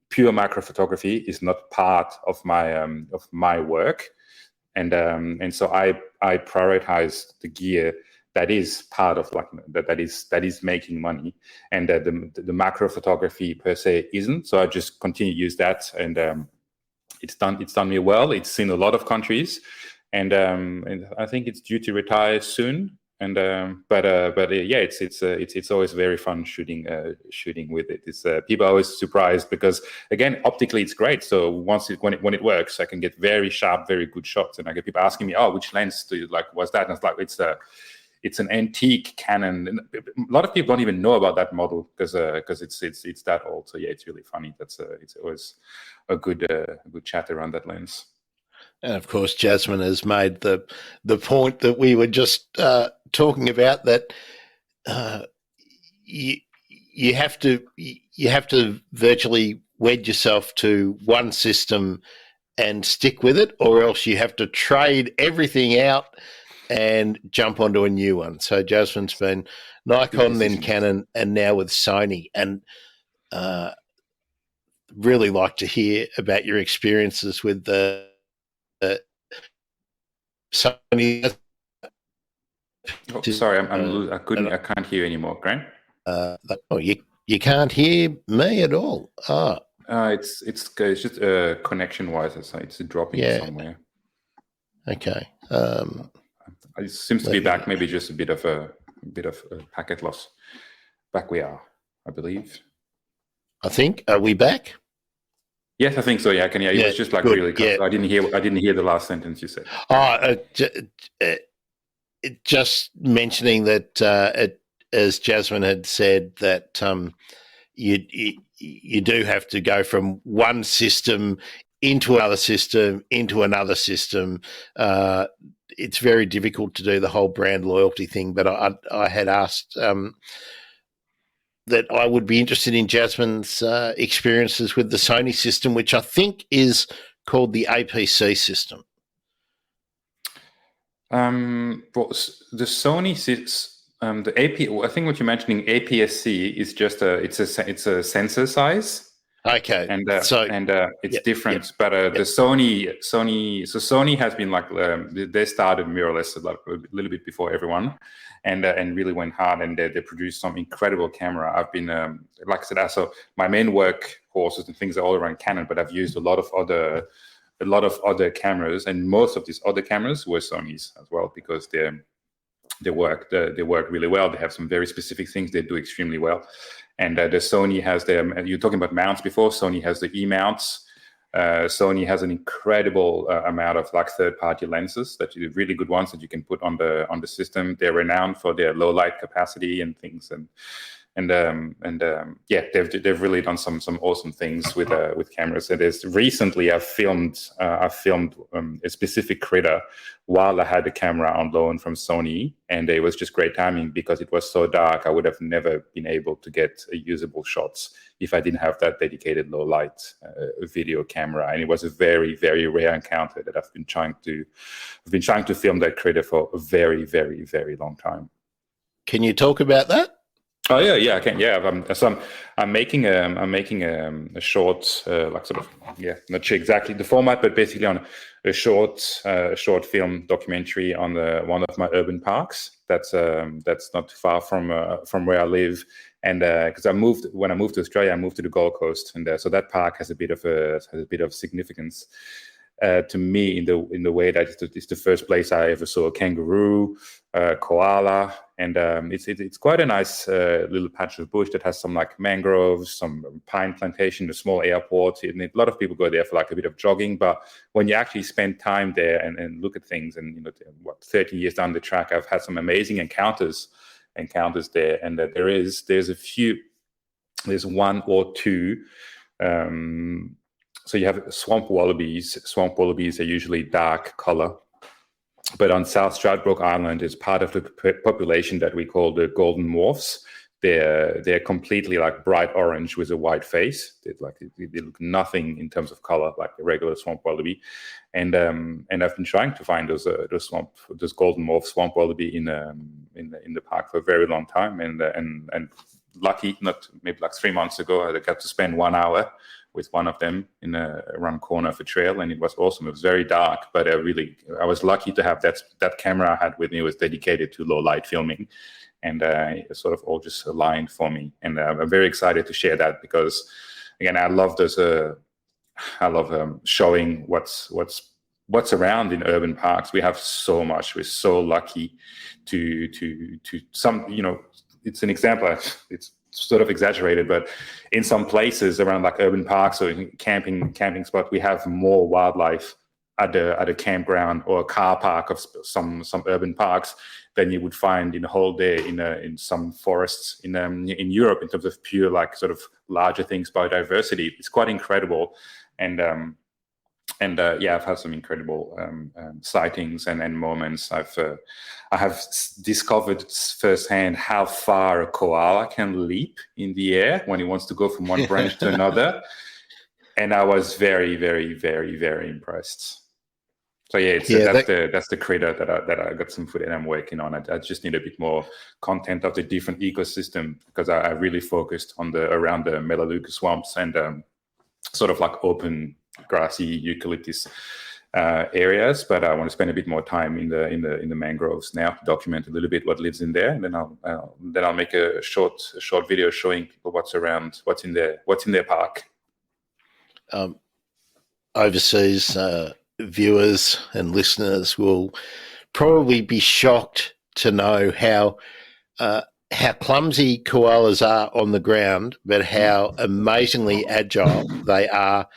pure macro photography is not part of my work, and so I prioritize the gear that is part of that is making money, and the macro photography per se isn't. So I just continue to use that, and it's done me well. It's in a lot of countries, and I think it's due to retire soon. And but yeah, it's always very fun shooting with it. It's people are always surprised, because again, optically it's great. So when it works, I can get very sharp, very good shots, and I get people asking me, "Oh, which lens do you like? Was that?" And it's like it's an antique Canon. And a lot of people don't even know about that model because it's that old. So yeah, it's really funny. It's always a good chat around that lens.
And of course, Jasmine has made the point that we were just talking about, that you have to virtually wed yourself to one system and stick with it, or else you have to trade everything out and jump onto a new one. So Jasmine's been Nikon, then Canon, and now with Sony. And really like to hear about your experiences with the Sony.
Oh, sorry, I can't hear you anymore, Grant.
You can't hear me at all.
It's just connection wise. It's dropping somewhere.
Okay.
It seems to be back. Maybe just a bit of a packet loss. Back we are, I believe.
I think. Are we back?
Yes, I think so. Yeah, I can hear. It was just like good. Really. Yeah. I didn't hear the last sentence you said.
Just mentioning that, as Jasmine had said, that you do have to go from one system into another system, into another system. It's very difficult to do the whole brand loyalty thing, but I had asked that I would be interested in Jasmine's experiences with the Sony system, which I think is called the APC system.
Well, the Sony sits. The AP, I think what you're mentioning, APS-C, is just it's a sensor size.
Okay,
and it's different.
Yep,
but the Sony has been like they started mirrorless like a little bit before everyone, and really went hard, and they produced some incredible camera. I've been like I said, so my main work courses and things are all around Canon, but I've used a lot of other cameras, and most of these other cameras were Sony's as well, because they work really well. They have some very specific things they do extremely well. And the Sony has you're talking about mounts before, Sony has the E-mounts. Sony has an incredible amount of like third-party lenses that you really good ones that you can put on the system. They're renowned for their low light capacity and things, they've really done some awesome things with cameras. And recently I've filmed a specific critter while I had the camera on loan from Sony, and it was just great timing because it was so dark. I would have never been able to get usable shots if I didn't have that dedicated low light video camera. And it was a very, very rare encounter that I've been trying to film that critter for a very, very, very long time.
Can you talk about that?
Oh yeah, I can. Yeah, I'm making a short, not sure exactly the format, but basically on a short film documentary on one of my urban parks. That's not too far from where I live, and because when I moved to Australia, I moved to the Gold Coast, and so that park has a bit of significance to me in the way that it's the first place I ever saw a kangaroo, koala, and it's quite a nice little patch of bush that has some like mangroves, some pine plantation, a small airport. And a lot of people go there for like a bit of jogging, but when you actually spend time there and look at things, and 30 years down the track, I've had some amazing encounters there, and there's one or two. So you have swamp wallabies. Swamp wallabies are usually dark color, but on South Stradbroke Island is part of the population that we call the golden morphs. They're completely like bright orange with a white face. They look nothing in terms of color like a regular swamp wallaby, and I've been trying to find those golden morph swamp wallaby in the park for a very long time, and lucky, not maybe like 3 months ago, I got to spend 1 hour with one of them in around corner of a trail, and it was awesome. It was very dark, but I was lucky to have that camera I had with me was dedicated to low light filming, and it sort of all just aligned for me. And I'm very excited to share that because, again, I love showing what's around in urban parks. We have so much. We're so lucky to some. It's an example. It's sort of exaggerated, but in some places around like urban parks or camping spot, we have more wildlife at a campground or a car park of some urban parks than you would find in a whole day in some forests in Europe in terms of pure like sort of larger things, biodiversity. It's quite incredible, and I've had some incredible sightings and moments. I have discovered firsthand how far a koala can leap in the air when he wants to go from one branch to another, and I was very, very, very, very impressed. So that's the critter that I got some footage and I'm working on. I just need a bit more content of the different ecosystem because I really focused on around the Melaleuca swamps and sort of like open grassy eucalyptus areas, but I want to spend a bit more time in the mangroves now to document a little bit what lives in there, and then I'll make a short video showing people what's in their park.
Overseas viewers and listeners will probably be shocked to know how clumsy koalas are on the ground, but how amazingly agile they are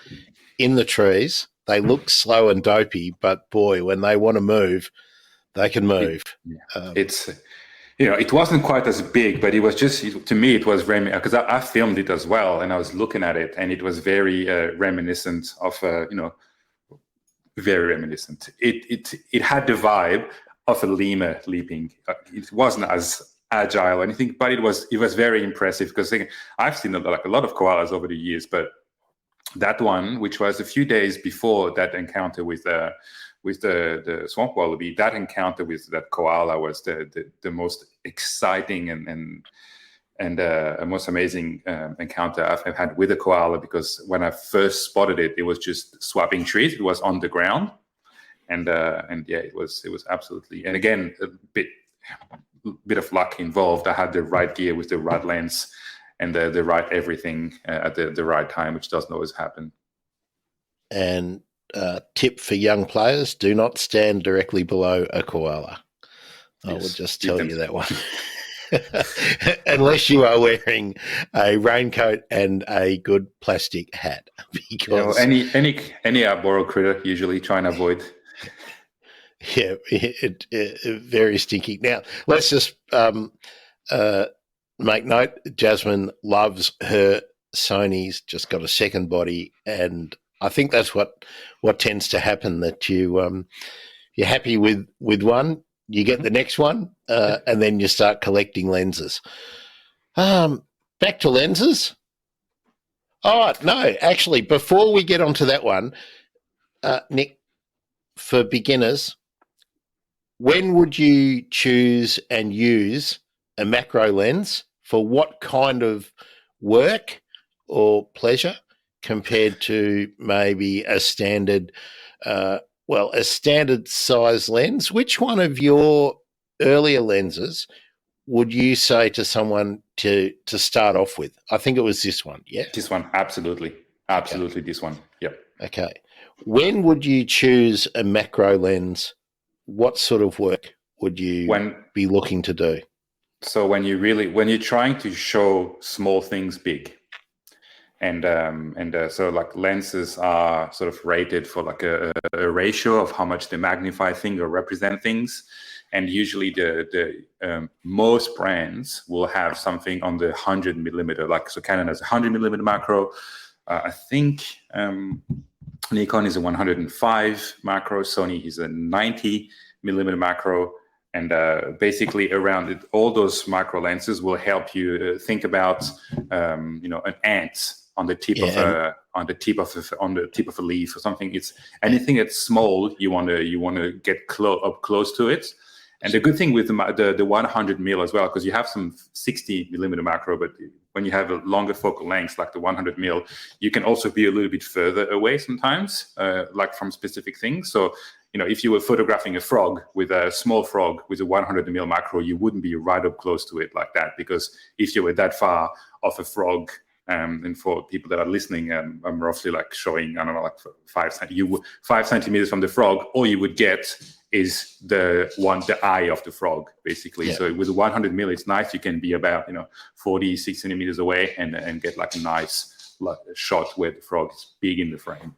in the trees. They look slow and dopey, but boy, when they want to move, they can move.
it wasn't quite as big, but it was just, to me, it was because I filmed it as well, and I was looking at it, and it was very reminiscent of, very reminiscent. It had the vibe of a lemur leaping. It wasn't as agile or anything, but it was very impressive, because I've seen a lot of koalas over the years, but that one, which was a few days before that encounter with the swamp wallaby, that encounter with that koala was the most exciting and most amazing encounter I've had with a koala, because when I first spotted it, it was just swapping trees. It was on the ground, and yeah, it was absolutely. And again, a bit of luck involved. I had the right gear with the right lens and the right everything at the right time, which doesn't always happen.
And tip for young players: do not stand directly below a koala. I will just tell you that one. Unless you are wearing a raincoat and a good plastic hat, because
any arboreal critter usually try and avoid.
Yeah, it very stinky. Now let's just make note. Jasmine loves her Sony's. Just got a second body, and I think that's what tends to happen. That you're happy with one. You get the next one, and then you start collecting lenses. Back to lenses. Oh, no, actually, before we get onto that one, Nick, for beginners, when would you choose and use a macro lens for what kind of work or pleasure compared to maybe a standard a standard size lens? Which one of your earlier lenses would you say to someone to start off with? I think it was this one, yeah?
This one, absolutely. Absolutely, okay. This one, yep.
Okay. When would you choose a macro lens? What sort of work would you be looking to do?
So when you're trying to show small things big, and so like lenses are sort of rated for like a ratio of how much they magnify things or represent things, and usually the most brands will have something on the 100 millimeter. Like, so Canon has a 100 millimeter macro. I think Nikon is a 105 macro. Sony is a 90 millimeter macro. And basically around it, all those macro lenses will help you think about an ant on the tip of a leaf or something. It's anything that's small. You want to get up close to it. And the good thing with the 100 mil as well, because you have some 60 millimeter macro, but when you have a longer focal length like the 100 mil, you can also be a little bit further away sometimes, like from specific things. So if you were photographing a frog with a small frog with a 100 mil macro, you wouldn't be right up close to it like that, because if you were that far off a frog. And for people that are listening, I'm roughly like showing, I don't know, like 5 centimeters from the frog, all you would get is the eye of the frog, basically. Yeah. So with 100 mil, it's nice. You can be about 40-60 centimeters away and get like a nice shot where the frog is big in the frame.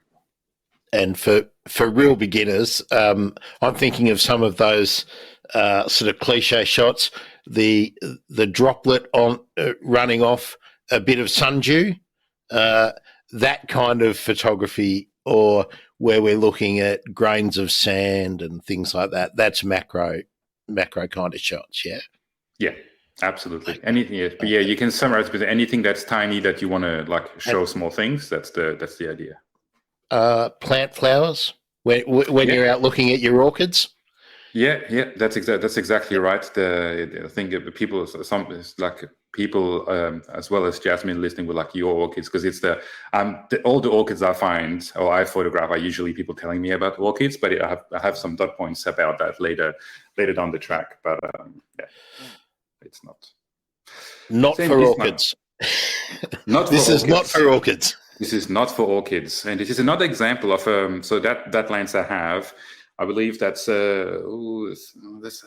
And for real beginners, I'm thinking of some of those sort of cliche shots, the droplet on running off a bit of sundew, that kind of photography, or where we're looking at grains of sand and things like that. That's macro kind of shots, yeah?
Yeah, absolutely. Anything, yeah. But yeah, you can summarize with anything that's tiny that you want to like show small things. That's the idea.
Plant flowers when you're out looking at your orchids.
Yeah, that's exactly right. I think people, as well as Jasmine listening with like your orchids, because it's all the orchids I find or I photograph are usually people telling me about orchids, but I have some dot points about that later down the track. But yeah, it's
not for orchids. This is not for orchids.
This is not for orchids, and this is another example of so that lens I have. I believe that's I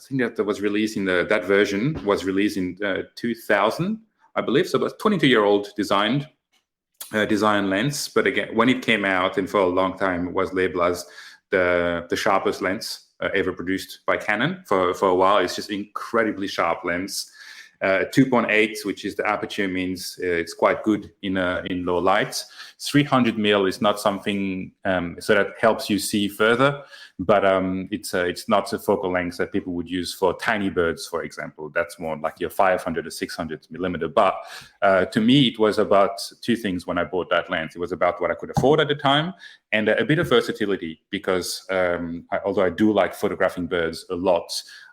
think that was released in that version was released in 2000, I believe. So it was 22-year-old design lens. But again, when it came out, and for a long time, it was labeled as the sharpest lens ever produced by Canon for a while. It's just incredibly sharp lens. 2.8, which is the aperture, means it's quite good in low light. 300 mil is not something so that helps you see further, but it's not a focal length that people would use for tiny birds, for example. That's more like your 500 or 600 millimeter. But to me, it was about two things when I bought that lens. It was about what I could afford at the time, and a bit of versatility, because although I do like photographing birds a lot,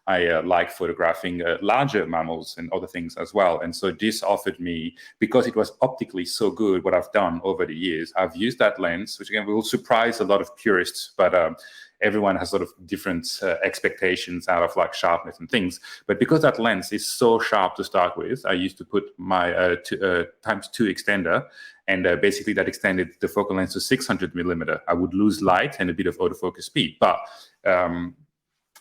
I like photographing larger mammals and other things as well. And so this offered me, because it was optically so good, what I've done over the years, I've used that lens, which again will surprise a lot of purists, but everyone has sort of different expectations out of like sharpness and things. But because that lens is so sharp to start with, I used to put my ×2 extender, and basically that extended the focal length to 600 millimeter. I would lose light and a bit of autofocus speed, but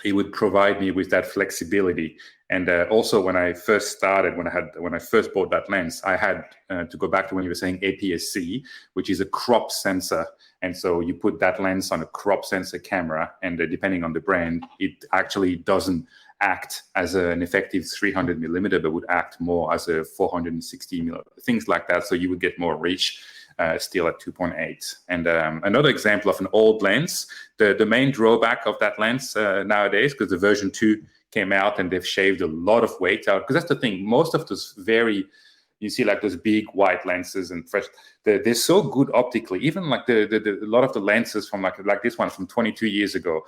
it would provide me with that flexibility. And also, when I first started, when I first bought that lens, I had to go back to when you were saying APS-C, which is a crop sensor. And so you put that lens on a crop sensor camera, and depending on the brand, it actually doesn't act as an effective 300 millimeter, but would act more as a 460 millimeter, things like that. So you would get more reach. Still at 2.8. And another example of an old lens, the main drawback of that lens nowadays, because the version 2 came out and they've shaved a lot of weight out, because that's the thing, most of those you see like those big white lenses and fresh, they're so good optically, even like a lot of the lenses from like this one from 22 years ago,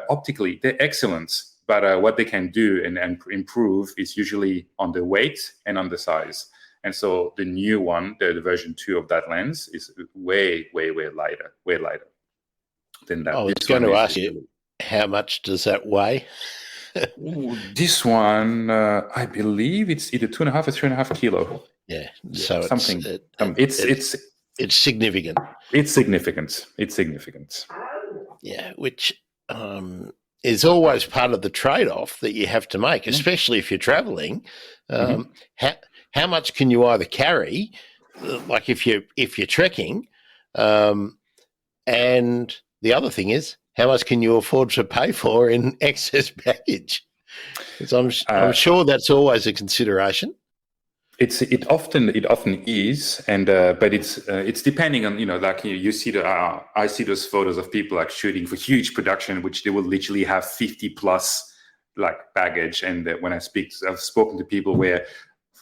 optically, they're excellent. But what they can do and improve is usually on the weight and on the size. And so the new one, the version 2 of that lens, is way lighter than that.
I was going to ask you, how much does that weigh?
This one, I believe it's either 2.5 or 3.5 kilo.
Yeah, so
something.
It's significant.
It's significant.
Yeah, which is always part of the trade-off that you have to make, especially if you're traveling. How much can you either carry, like if you're trekking, and the other thing is, how much can you afford to pay for in excess baggage? Because I'm sure that's always a consideration.
It often is, and but it's depending on, like you see I see those photos of people like shooting for huge production, which they will literally have 50 plus like baggage, and when I've spoken to people where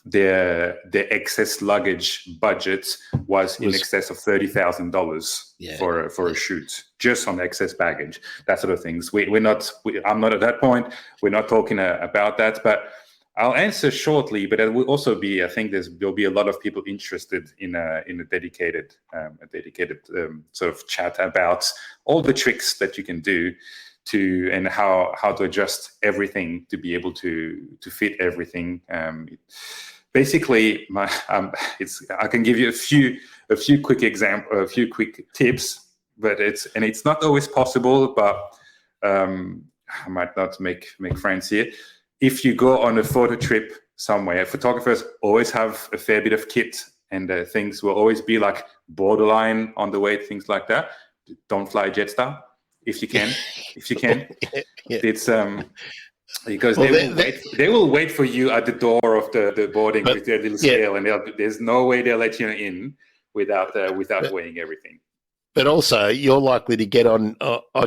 their excess luggage budget was in excess of $30,000 for a shoot, just on excess baggage, that sort of things. I'm not at that point. We're not talking about that, but I'll answer shortly. But it will also be, I think there'll be a lot of people interested in a dedicated sort of chat about all the tricks that you can do and how to adjust everything to be able to fit everything. Basically, I can give you a few quick tips, but it's not always possible. But I might not make friends here. If you go on a photo trip somewhere, photographers always have a fair bit of kit, and things will always be like borderline on the way, things like that. Don't fly Jetstar if you can. Yeah. It's because they will wait for you at the door of the boarding with their little scale, and there's no way they'll let you in without weighing everything.
But also, you're likely to get on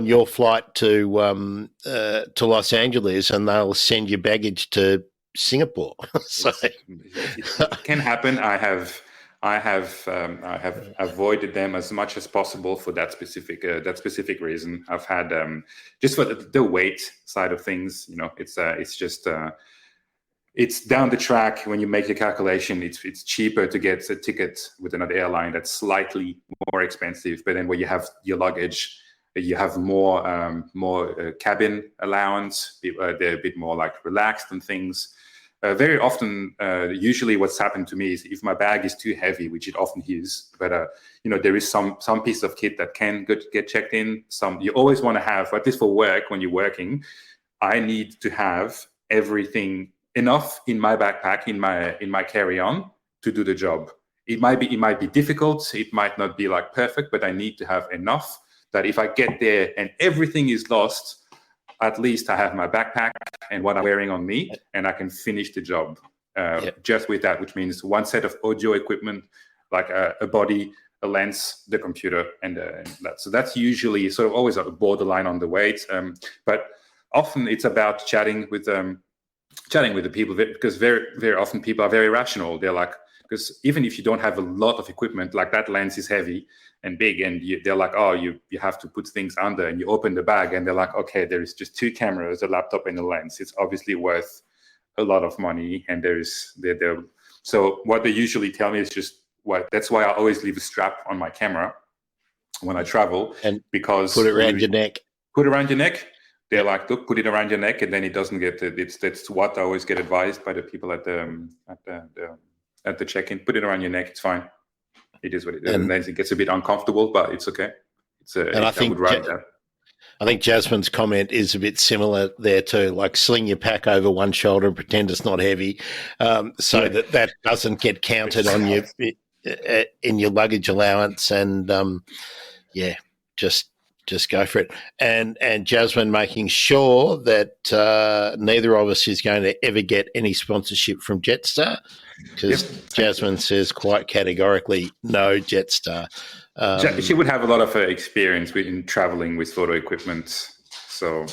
your flight to Los Angeles, and they'll send your baggage to Singapore. So
it can happen. I have avoided them as much as possible for that specific reason. I've had just for the weight side of things. It's just it's down the track. When you make your calculation, it's cheaper to get a ticket with another airline that's slightly more expensive. But then when you have your luggage, you have more cabin allowance. They're a bit more like relaxed and things. Very often, usually what's happened to me is if my bag is too heavy, which it often is, but there is some piece of kit that can get checked in. Some you always want to have, at least for work, when you're working, I need to have everything enough in my backpack, in my carry-on to do the job. It might be difficult, it might not be like perfect, but I need to have enough that if I get there and everything is lost, at least I have my backpack and what I'm wearing on me, and I can finish the job just with that, which means one set of audio equipment, like a body, a lens, the computer, and that. So that's usually sort of always a borderline on the weight. But often it's about chatting with the people, because very, very often people are very rational. They're like, because even if you don't have a lot of equipment, like that lens is heavy and big, and they're like, oh, you have to put things under, and you open the bag and they're like, okay, there is just 2 cameras, a laptop and a lens. It's obviously worth a lot of money. And so what they usually tell me is just, that's why I always leave a strap on my camera when I travel,
and
because
put it around your neck.
Put it around your neck. They're like, look, put it around your neck, and then it doesn't get. That's what I always get advised by the people at the check-in. Put it around your neck. It's fine. It is what it is. And then it gets a bit uncomfortable, but it's okay. I would rather that.
I think Jasmine's comment is a bit similar there too, like sling your pack over one shoulder and pretend it's not heavy, so that doesn't get counted on you in your luggage allowance, and just go for it. And Jasmine making sure that neither of us is going to ever get any sponsorship from Jetstar, because Jasmine says quite categorically no Jetstar.
She would have a lot of experience in traveling with photo equipment, so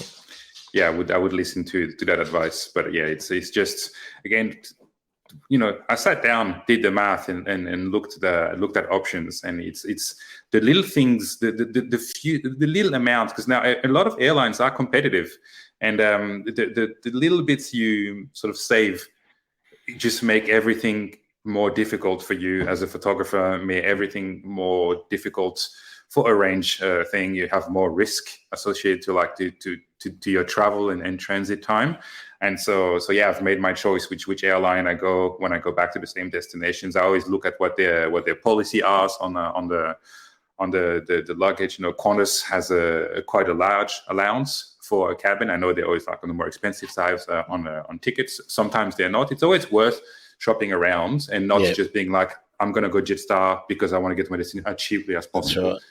I would listen to that advice. But it's just, again, I sat down, did the math, and looked at options, and it's the little things, the little amounts, because now a lot of airlines are competitive, and the little bits you sort of save just make everything more difficult for you as a photographer, make everything more difficult for a range thing. You have more risk associated to your travel and transit time. And so I've made my choice which airline I go when I go back to the same destinations. I always look at what their policy are on the luggage. Qantas has quite a large allowance for a cabin. I know they're always like on the more expensive side on tickets. Sometimes they're not. It's always worth shopping around and not just being like, I'm going to go Jetstar because I want to get to my destination as cheaply as possible. Right.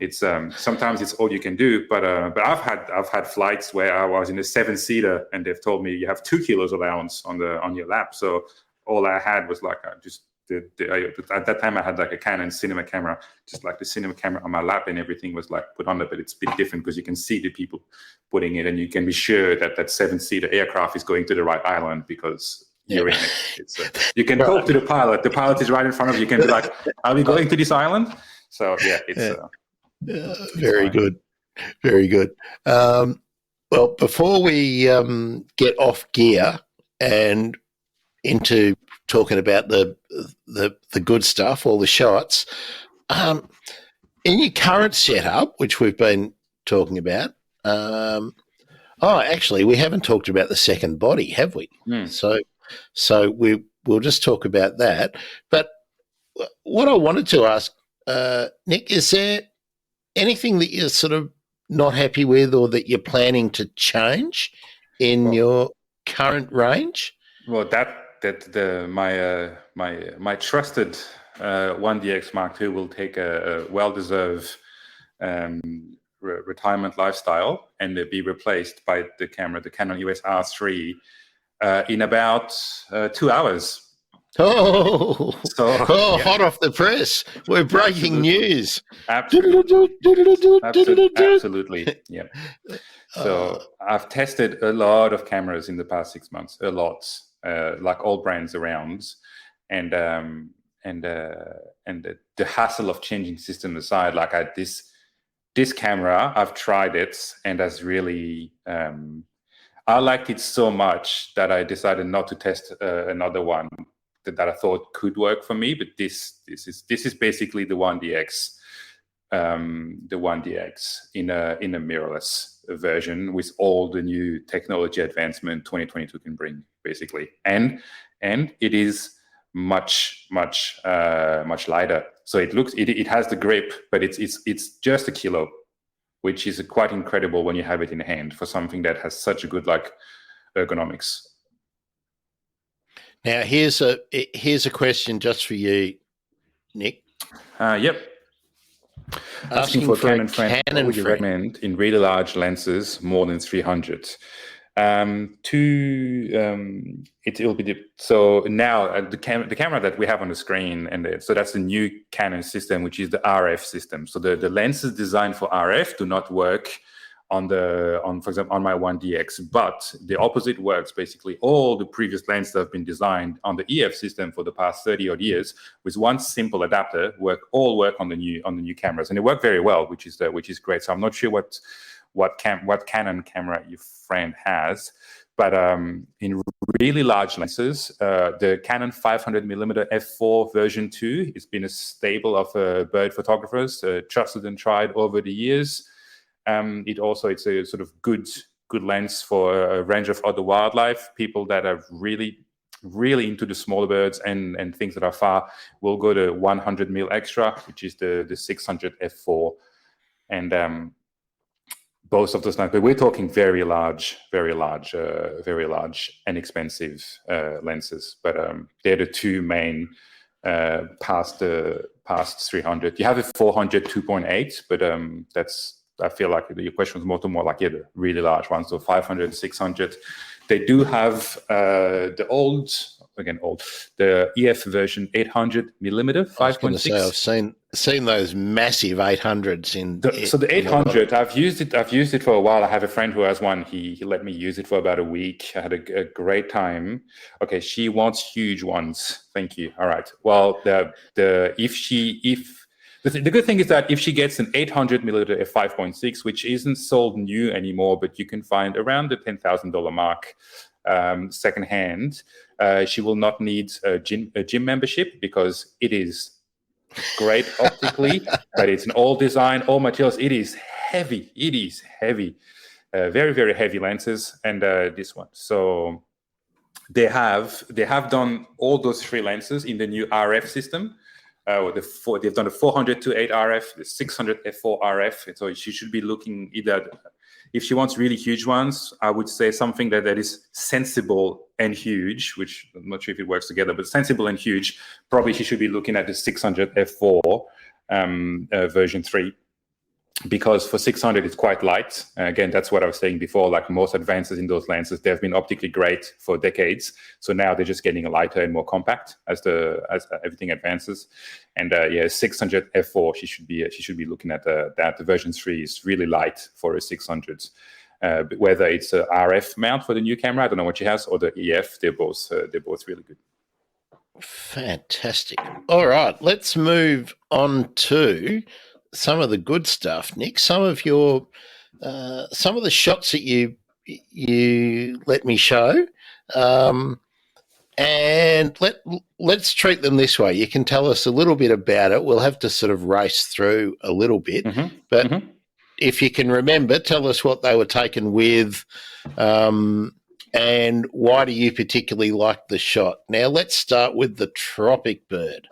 It's sometimes it's all you can do, but I've had flights where I was in a 7-seater and they've told me you have 2 kilos allowance on your lap. So all I had was like at that time I had like a Canon cinema camera, just like the cinema camera on my lap, and everything was like put on there. But it's a bit different because you can see the people putting it, and you can be sure that 7-seater aircraft is going to the right island because you're in it. You can talk to the pilot. The pilot is right in front of you. You can be like, "Are we going to this island?" So
very good, very good. Well, before we get off gear and into talking about the good stuff, all the shots, in your current setup, which we've been talking about. Actually, we haven't talked about the second body, have we? So we'll just talk about that. But what I wanted to ask, Nick, is there anything that you're sort of not happy with or that you're planning to change in your current range?
Well, my trusted 1DX Mark II will take a well-deserved retirement lifestyle and be replaced by the Canon EOS R3 in about 2 hours.
Hot off the press. We're breaking news.
Absolutely. Yeah. So I've tested a lot of cameras in the past 6 months, a lot, like all brands around, and the hassle of changing system aside, like this camera, I've tried it and has really, I liked it so much that I decided not to test another one that I thought could work for me. But this is basically the 1DX, in a mirrorless version with all the new technology advancement 2022 can bring, basically, and it is much lighter. So it has the grip, but it's just a kilo, which is quite incredible when you have it in hand for something that has such a good ergonomics.
Now here's a question just for you, Nick.
Yep. Asking for a Canon frame, what
Canon
would you
frame.
recommend in really large lenses, more than 300? It'll be so now the camera that we have on the screen, and so that's the new Canon system, which is the RF system. So the lenses designed for RF do not work on for example on my 1DX, but the opposite works. Basically, all the previous lenses that have been designed on the EF system for the past 30 odd years with one simple adapter work on the new cameras, and they work very well, which is great. So I'm not sure what Canon camera your friend has, but in really large lenses, the Canon 500mm f4 version 2 has been a staple of bird photographers, trusted and tried over the years. It's a sort of good lens for a range of other wildlife. People that are really into the smaller birds and things that are far will go to 100mm extra, which is the 600 f4, and both of those, but we're talking very large and expensive lenses. But they're the two main past 300. You have a 400 2.8, but I feel like your question was more like the really large ones, so 500, 600. They do have the EF version 800mm 5.6.
I've seen those massive 800s
So the 800, I've used it for a while. I have a friend who has one. He let me use it for about a week. I had a great time. Okay, she wants huge ones. Thank you. All right. Well, the good thing is that if she gets an 800mm f5.6, which isn't sold new anymore, but you can find around the $10,000 mark secondhand, she will not need a gym membership, because it is great optically, but it's an old design, all materials. It is heavy. Very, very heavy lenses, and this one. So they have done all those three lenses in the new RF system. They've done the 400 to 8 RF, the 600 f4 RF. So she should be looking either, if she wants really huge ones, I would say something that is sensible and huge, which I'm not sure if it works together, but sensible and huge. Probably she should be looking at the 600 f4 version 3. Because for 600 it's quite light. Again, that's what I was saying before, like most advances in those lenses, they've been optically great for decades. So now they're just getting lighter and more compact as everything advances. And 600 f4, she should be looking at that. The version 3 is really light for a 600. Whether it's a RF mount for the new camera, I don't know what she has, or the EF, they're both really good.
Fantastic. All right, let's move on to some of the good stuff, Nick. Some of the shots that you let me show, and let's treat them this way. You can tell us a little bit about it. We'll have to sort of race through a little bit, but if you can remember, tell us what they were taken with, and why do you particularly like the shot? Now, let's start with the Tropic Bird.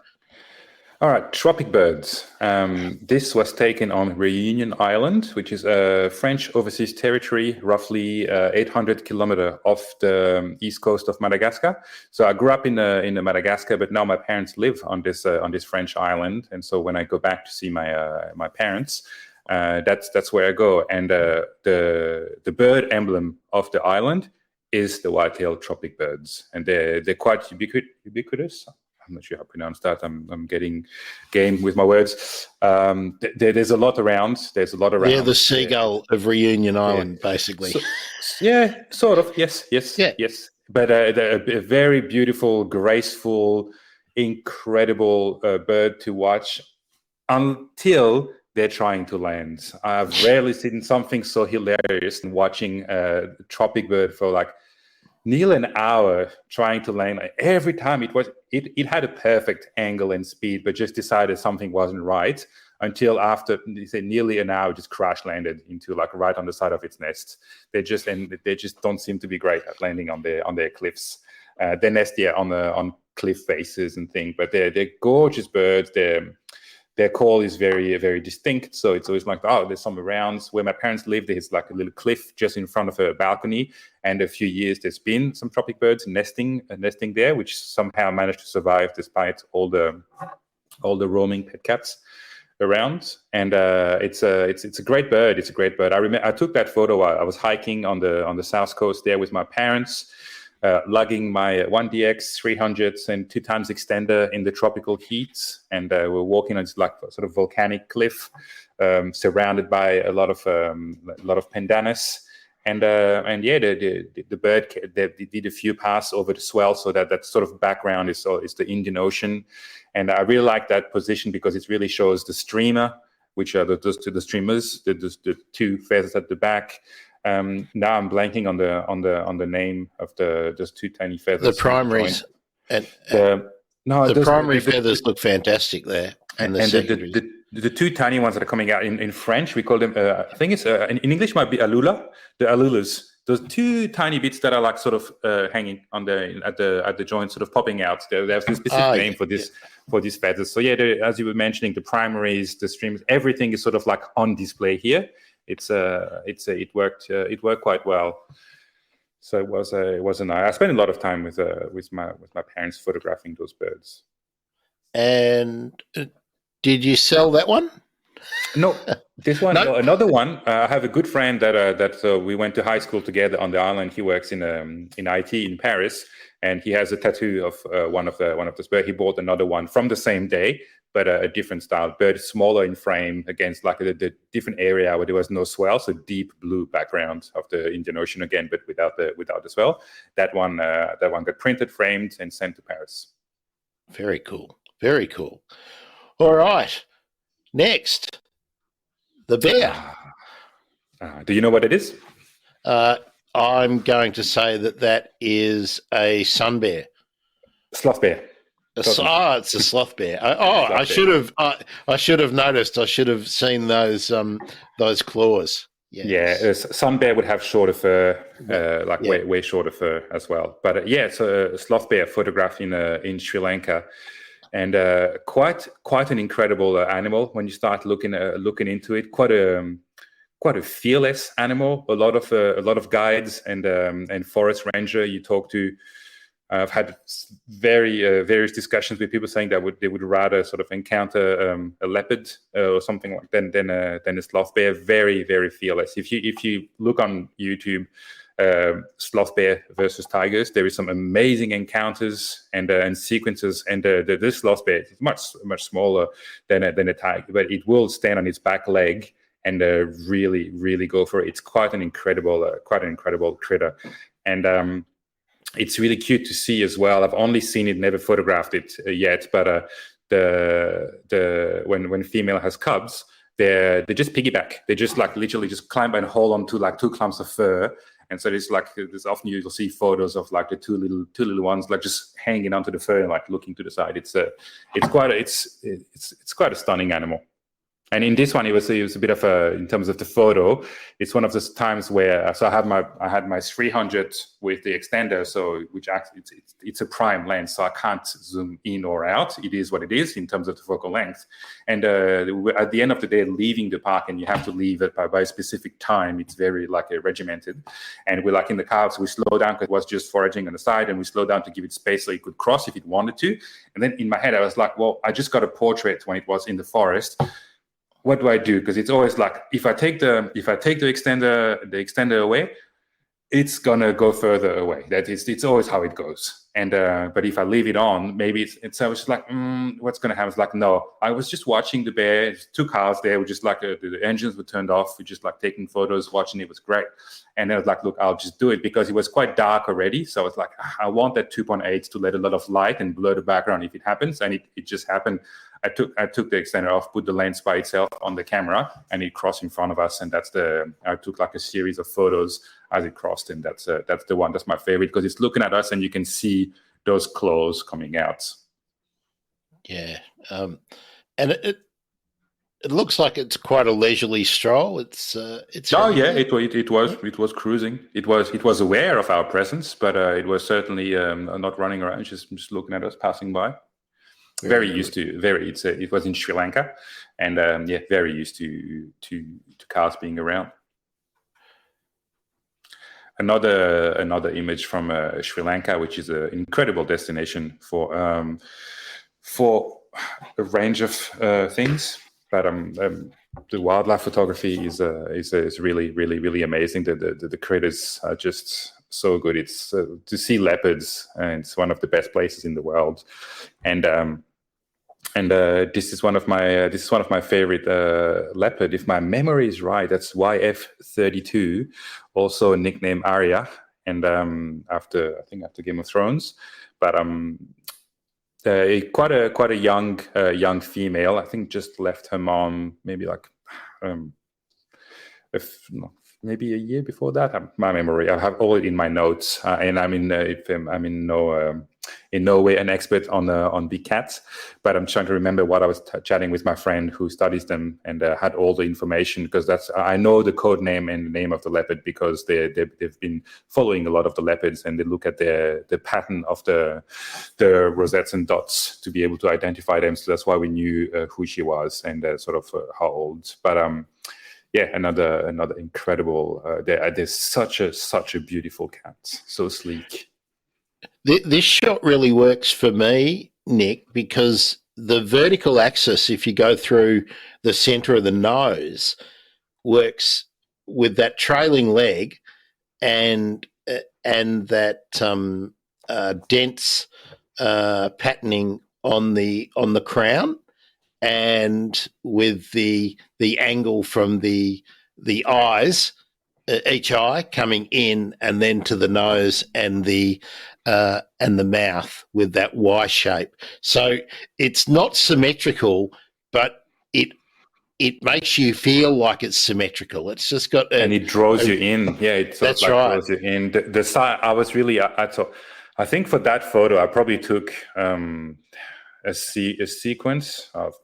All right, Tropic Birds. This was taken on Reunion Island, which is a French overseas territory, roughly 800 kilometers off the east coast of Madagascar. So I grew up in Madagascar, but now my parents live on this French island, and so when I go back to see my parents, that's where I go. And the bird emblem of the island is the white-tailed Tropic Birds, and they're quite ubiquitous. I'm not sure how to pronounce that. I'm getting game with my words. There's a lot around. They're
the seagull of Reunion Island, basically.
Sort of. Yes. But a very beautiful, graceful, incredible bird to watch until they're trying to land. I've rarely seen something so hilarious than watching a Tropic Bird for like nearly an hour trying to land. Every time it had a perfect angle and speed, but just decided something wasn't right until after nearly an hour, just crash landed into like right on the side of its nest. They just don't seem to be great at landing on their cliffs. They nest on cliff faces and things, but they're gorgeous birds. Their call is very, very distinct. So it's always like, there's some around. Where my parents live, there's like a little cliff just in front of a balcony. And a few years, there's been some Tropic Birds nesting there, which somehow managed to survive despite all the roaming pet cats. around, and it's a great bird. It's a great bird. I took that photo while I was hiking on the south coast there with my parents, lugging my 1DX 300s and 2x extender in the tropical heat, and we're walking on this like sort of volcanic cliff, surrounded by a lot of pandanus. And yeah, the bird they did a few passes over the swell, so that sort of background is the Indian Ocean, and I really like that position because it really shows the streamer, which are the streamers, the two feathers at the back. Now I'm blanking on the name of those two tiny feathers.
The primaries, and
the
primary feathers look fantastic there, and
the two tiny ones that are coming out in French, we call them. I think it's in English might be alula. The alulas, those two tiny bits that are like sort of hanging on at the joint, sort of popping out. They have a specific name for these feathers. So yeah, as you were mentioning, the primaries, the streams, everything is sort of like on display here. It worked quite well. So it was a nice. I spent a lot of time with my parents photographing those birds.
And did you sell that one?
No, this one.
No?
No, another one. I have a good friend that we went to high school together on the island. He works in IT in Paris, and he has a tattoo of one of the birds. He bought another one from the same day, but a different style. Bird smaller in frame against like the different area where there was no swell, so deep blue background of the Indian Ocean again, but without the swell. That one got printed, framed, and sent to Paris.
Very cool. Very cool. All right. Next, the bear.
Do you know what it is?
I'm going to say that is a sun bear.
Sloth bear.
It's a sloth bear. I should have noticed. I should have seen those claws. Yes.
Yeah, sun bear would have shorter fur, way shorter fur as well. But yeah, it's a sloth bear photographed in Sri Lanka. And quite an incredible animal when you start looking into it. Quite a fearless animal. A lot of guides and forest ranger you talk to. I've had various discussions with people saying that they would rather sort of encounter a leopard or something like that than a sloth bear. Very, very fearless. If you look on YouTube. Sloth bear versus tigers, there is some amazing encounters and sequences, and the sloth bear is much smaller than a tiger, but it will stand on its back leg and really go for it. It's quite an incredible critter, and it's really cute to see as well. I've only seen it, never photographed it yet, but when female has cubs, they just piggyback. They just like literally just climb and hold on to like two clumps of fur. And so there's often you'll see photos of like the two little ones like just hanging onto the fur and like looking to the side. It's quite a stunning animal. And in this one, it was a bit of in terms of the photo, it's one of those times where I had my 300 with the extender, so which actually it's a prime lens, so I can't zoom in or out. It is what it is in terms of the focal length. And at the end of the day, leaving the park, and you have to leave it by a specific time. It's very like regimented. And we're like in the car, so we slow down because it was just foraging on the side, and we slow down to give it space so it could cross if it wanted to. And then in my head, I was like, well, I just got a portrait when it was in the forest. What do I do? Because it's always like if I take the extender away, it's gonna go further away. It's always how it goes. And but if I leave it on, maybe it's I was just like, what's gonna happen? It's like, no, I was just watching the bear. There's two cars there. We just like the engines were turned off. We just like taking photos, watching it. Was great. And I was like, look, I'll just do it because it was quite dark already. So I was like, I want that 2.8 to let a lot of light and blur the background if it happens. And it just happened. I took the extender off, put the lens by itself on the camera, and it crossed in front of us. And I took like a series of photos as it crossed, and that's the one that's my favorite because it's looking at us and you can see those claws coming out.
Yeah, and it looks like it's quite a leisurely stroll. It was cruising.
It was aware of our presence, but it was certainly not running around, just looking at us passing by. It was in Sri Lanka, and very used to cars being around. Another image from Sri Lanka, which is an incredible destination for a range of things. the wildlife photography is really, really, really amazing. The critters are just so good. It's to see leopards, and it's one of the best places in the world. And this is one of my favorite leopard. If my memory is right, that's YF32, also nicknamed Arya, and after Game of Thrones, but quite a young female. I think just left her mom maybe like maybe a year before that. My memory, I have all it in my notes, and I'm in no way an expert on big cats, but I'm trying to remember what I was chatting with my friend who studies them, and had all the information, because I know the code name and the name of the leopard, because they've been following a lot of the leopards, and they look at the pattern of the rosettes and dots to be able to identify them. So that's why we knew who she was and sort of how old. But yeah, another incredible. There's such a beautiful cat, so sleek.
This shot really works for me, Nick, because the vertical axis, if you go through the centre of the nose, works with that trailing leg and that dense patterning on the crown, and with the angle from the eyes, each eye coming in, and then to the nose and the mouth with that Y shape. So it's not symmetrical, but it makes you feel like it's symmetrical. It's just got
and it draws you in. Yeah, it sort of like draws you in. The side, I was really, I think for that photo, I probably took a sequence of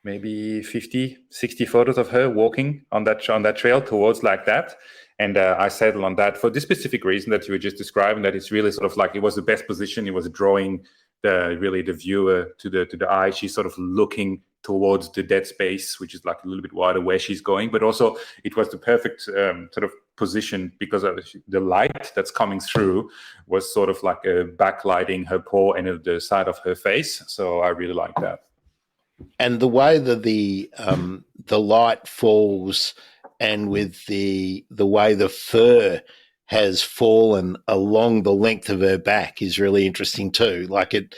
maybe 50, 60 photos of her walking on that trail towards like that. And I settled on that for this specific reason that you were just describing, that it's really sort of like, it was the best position. It was drawing the viewer to the eye. She's sort of looking towards the dead space, which is like a little bit wider where she's going. But also it was the perfect sort of position, because of the light that's coming through was sort of like backlighting her paw and the side of her face. So I really like that.
And the way that the light falls, and with the way the fur has fallen along the length of her back, is really interesting too. Like it,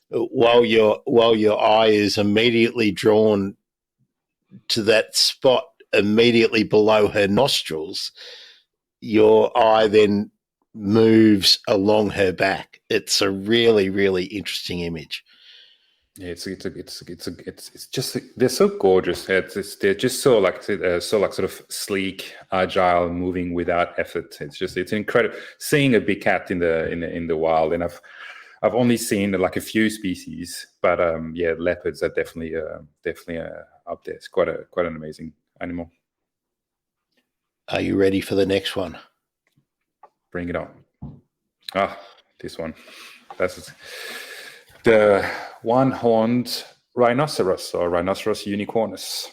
while your eye is immediately drawn to that spot immediately below her nostrils, your eye then moves along her back. It's a really, really interesting image.
Yeah, it's just, they're so gorgeous. They're just so like sort of sleek, agile, moving without effort. It's incredible seeing a big cat in the wild. And I've only seen like a few species, but yeah, leopards are definitely up there. It's quite an amazing animal.
Are you ready for the next one?
Bring it on. This one. That's the one-horned rhinoceros, or Rhinoceros unicornus.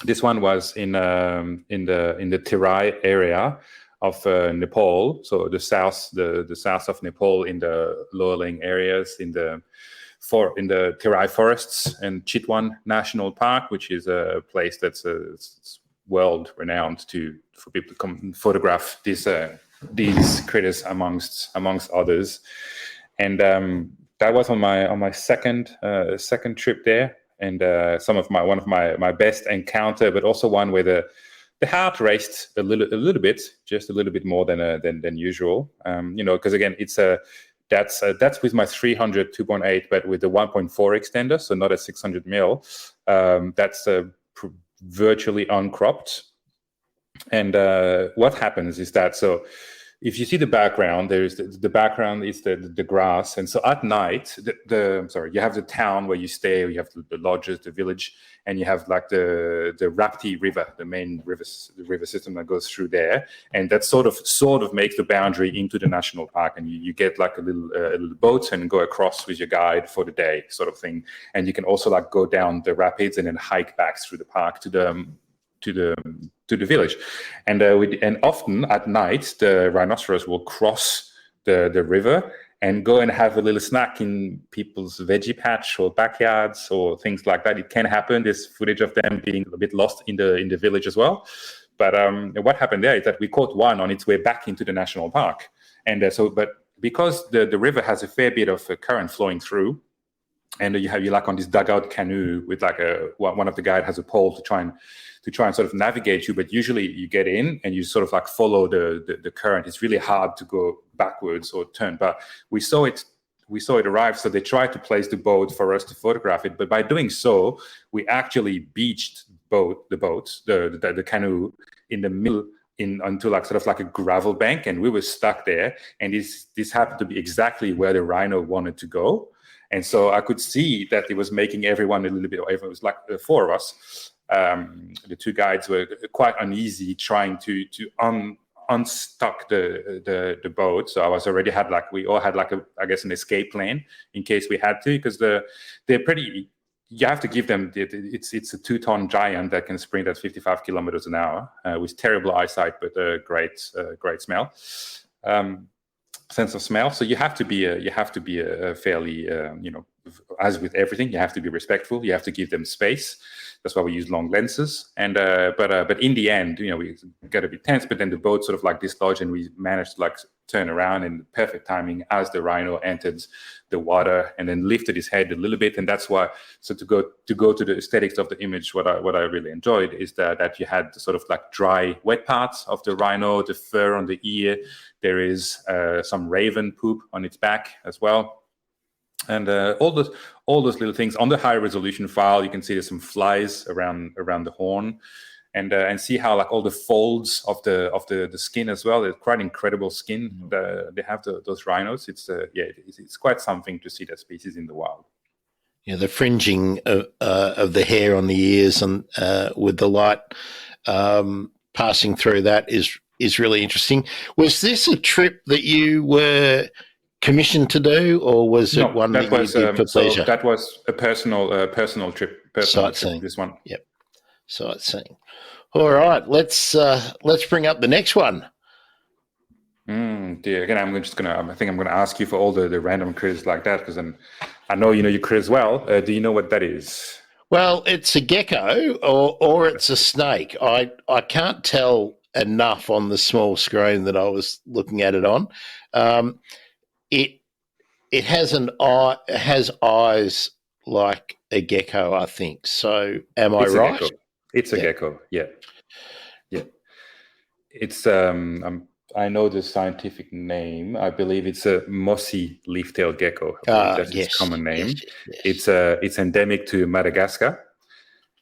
This one was in the Terai area of Nepal, so the south of Nepal, in the lower-lying areas, in the Terai forests, and Chitwan National Park, which is a place that's world renowned for people to come and photograph these critters amongst others. And that was on my second trip there, and one of my best encounter, but also one where the heart raced a little bit, just a little bit more than usual. Because again, that's with my 300 2.8, but with the 1.4 extender, so not a 600 mil. That's virtually uncropped. And what happens is that, so if you see the background, there's the background is the grass, and so at night, you have the town where you stay, you have the lodges, the village, and you have like the Rapti River, the main river system that goes through there, and that sort of makes the boundary into the national park, and you get like a little boat and go across with your guide for the day, sort of thing, and you can also like go down the rapids and then hike back through the park to the village, and often at night the rhinoceros will cross the river and go and have a little snack in people's veggie patch or backyards or things like that. It can happen. There's footage of them being a bit lost in the village as well. But what happened there is that we caught one on its way back into the national park. And but because the river has a fair bit of current flowing through, and you're like on this dugout canoe with like one of the guys has a pole to try and sort of navigate you, but usually you get in and you sort of like follow the current. It's really hard to go backwards or turn, but we saw it arrive, so they tried to place the boat for us to photograph it, but by doing so we actually beached the canoe in the middle onto like sort of like a gravel bank, and we were stuck there, and this happened to be exactly where the rhino wanted to go. And so I could see that it was making everyone a little bit, it was like the four of us, the two guides were quite uneasy trying to unstuck the boat. So I was already we all had like I guess an escape plan in case we had to, because they're pretty, you have to give them, it's a 2-ton giant that can sprint at 55 kilometers an hour with terrible eyesight, but great smell. Sense of smell. So you have to be a fairly, as with everything, you have to be respectful. You have to give them space. That's why we use long lenses. And but in the end, we got a bit tense. But then the boat sort of like dislodged, and we managed to like turn around in perfect timing as the rhino entered the water and then lifted his head a little bit. And that's why. So to go to the aesthetics of the image, what I really enjoyed is that you had the sort of like dry, wet parts of the rhino, the fur on the ear. There is some raven poop on its back as well. And all those little things on the high resolution file, you can see there's some flies around the horn, and see how like all the folds of the skin as well. It's quite incredible skin. They have those rhinos. It's quite something to see that species in the wild.
Yeah, the fringing of the hair on the ears and with the light passing through that is really interesting. Was this a trip that you were commissioned to do, or was it one that you did for pleasure?
So that was a personal trip.
Sightseeing.
This one.
Yep. Sightseeing. All right, let's bring up the next one.
Dear. Again, I think I'm gonna ask you for all the random critters like that, because I know you know your critters well. Do you know what that is? Well,
it's a gecko or it's a snake. I can't tell enough on the small screen that I was looking at it on. It has eyes like a gecko, I think. So am I right?
It's a gecko. Yeah. It's I know the scientific name. I believe it's a mossy leaf-tailed gecko. That's its common name. Yes. It's endemic to Madagascar.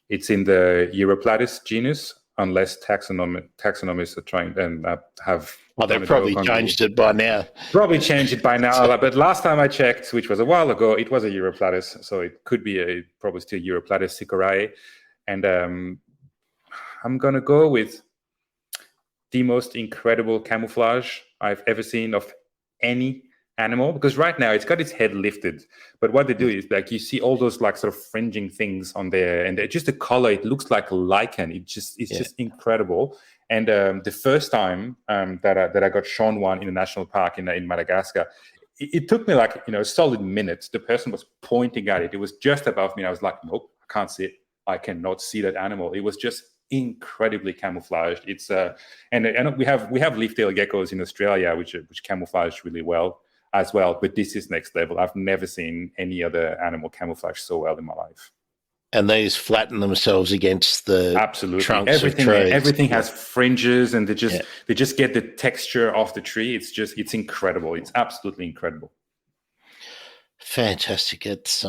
It's in the Europlatus genus, unless taxonomists are trying and have.
Well, they've probably changed it by now.
Probably changed it by now. But last time I checked, which was a while ago, it was a Europlatus. So it could be probably still Europlatus sicerae. And I'm going to go with the most incredible camouflage I've ever seen of any animal, because right now it's got its head lifted, but what they do is like you see all those like sort of fringing things on there, and just the color, it looks like a lichen. It's just incredible. And the first time that I got shown one in a national park in Madagascar, it took me like a solid minute. The person was pointing at it. It was just above me. And I was like, nope, I can't see it. I cannot see that animal. It was just incredibly camouflaged. It's and we have leaf-tailed geckos in Australia which camouflage really well as well, but this is next level. I've never seen any other animal camouflage so well in my life.
And these flatten themselves against the trunks of trees.
Everything has fringes, and they just get the texture of the tree. It's incredible. It's absolutely incredible.
Fantastic. It's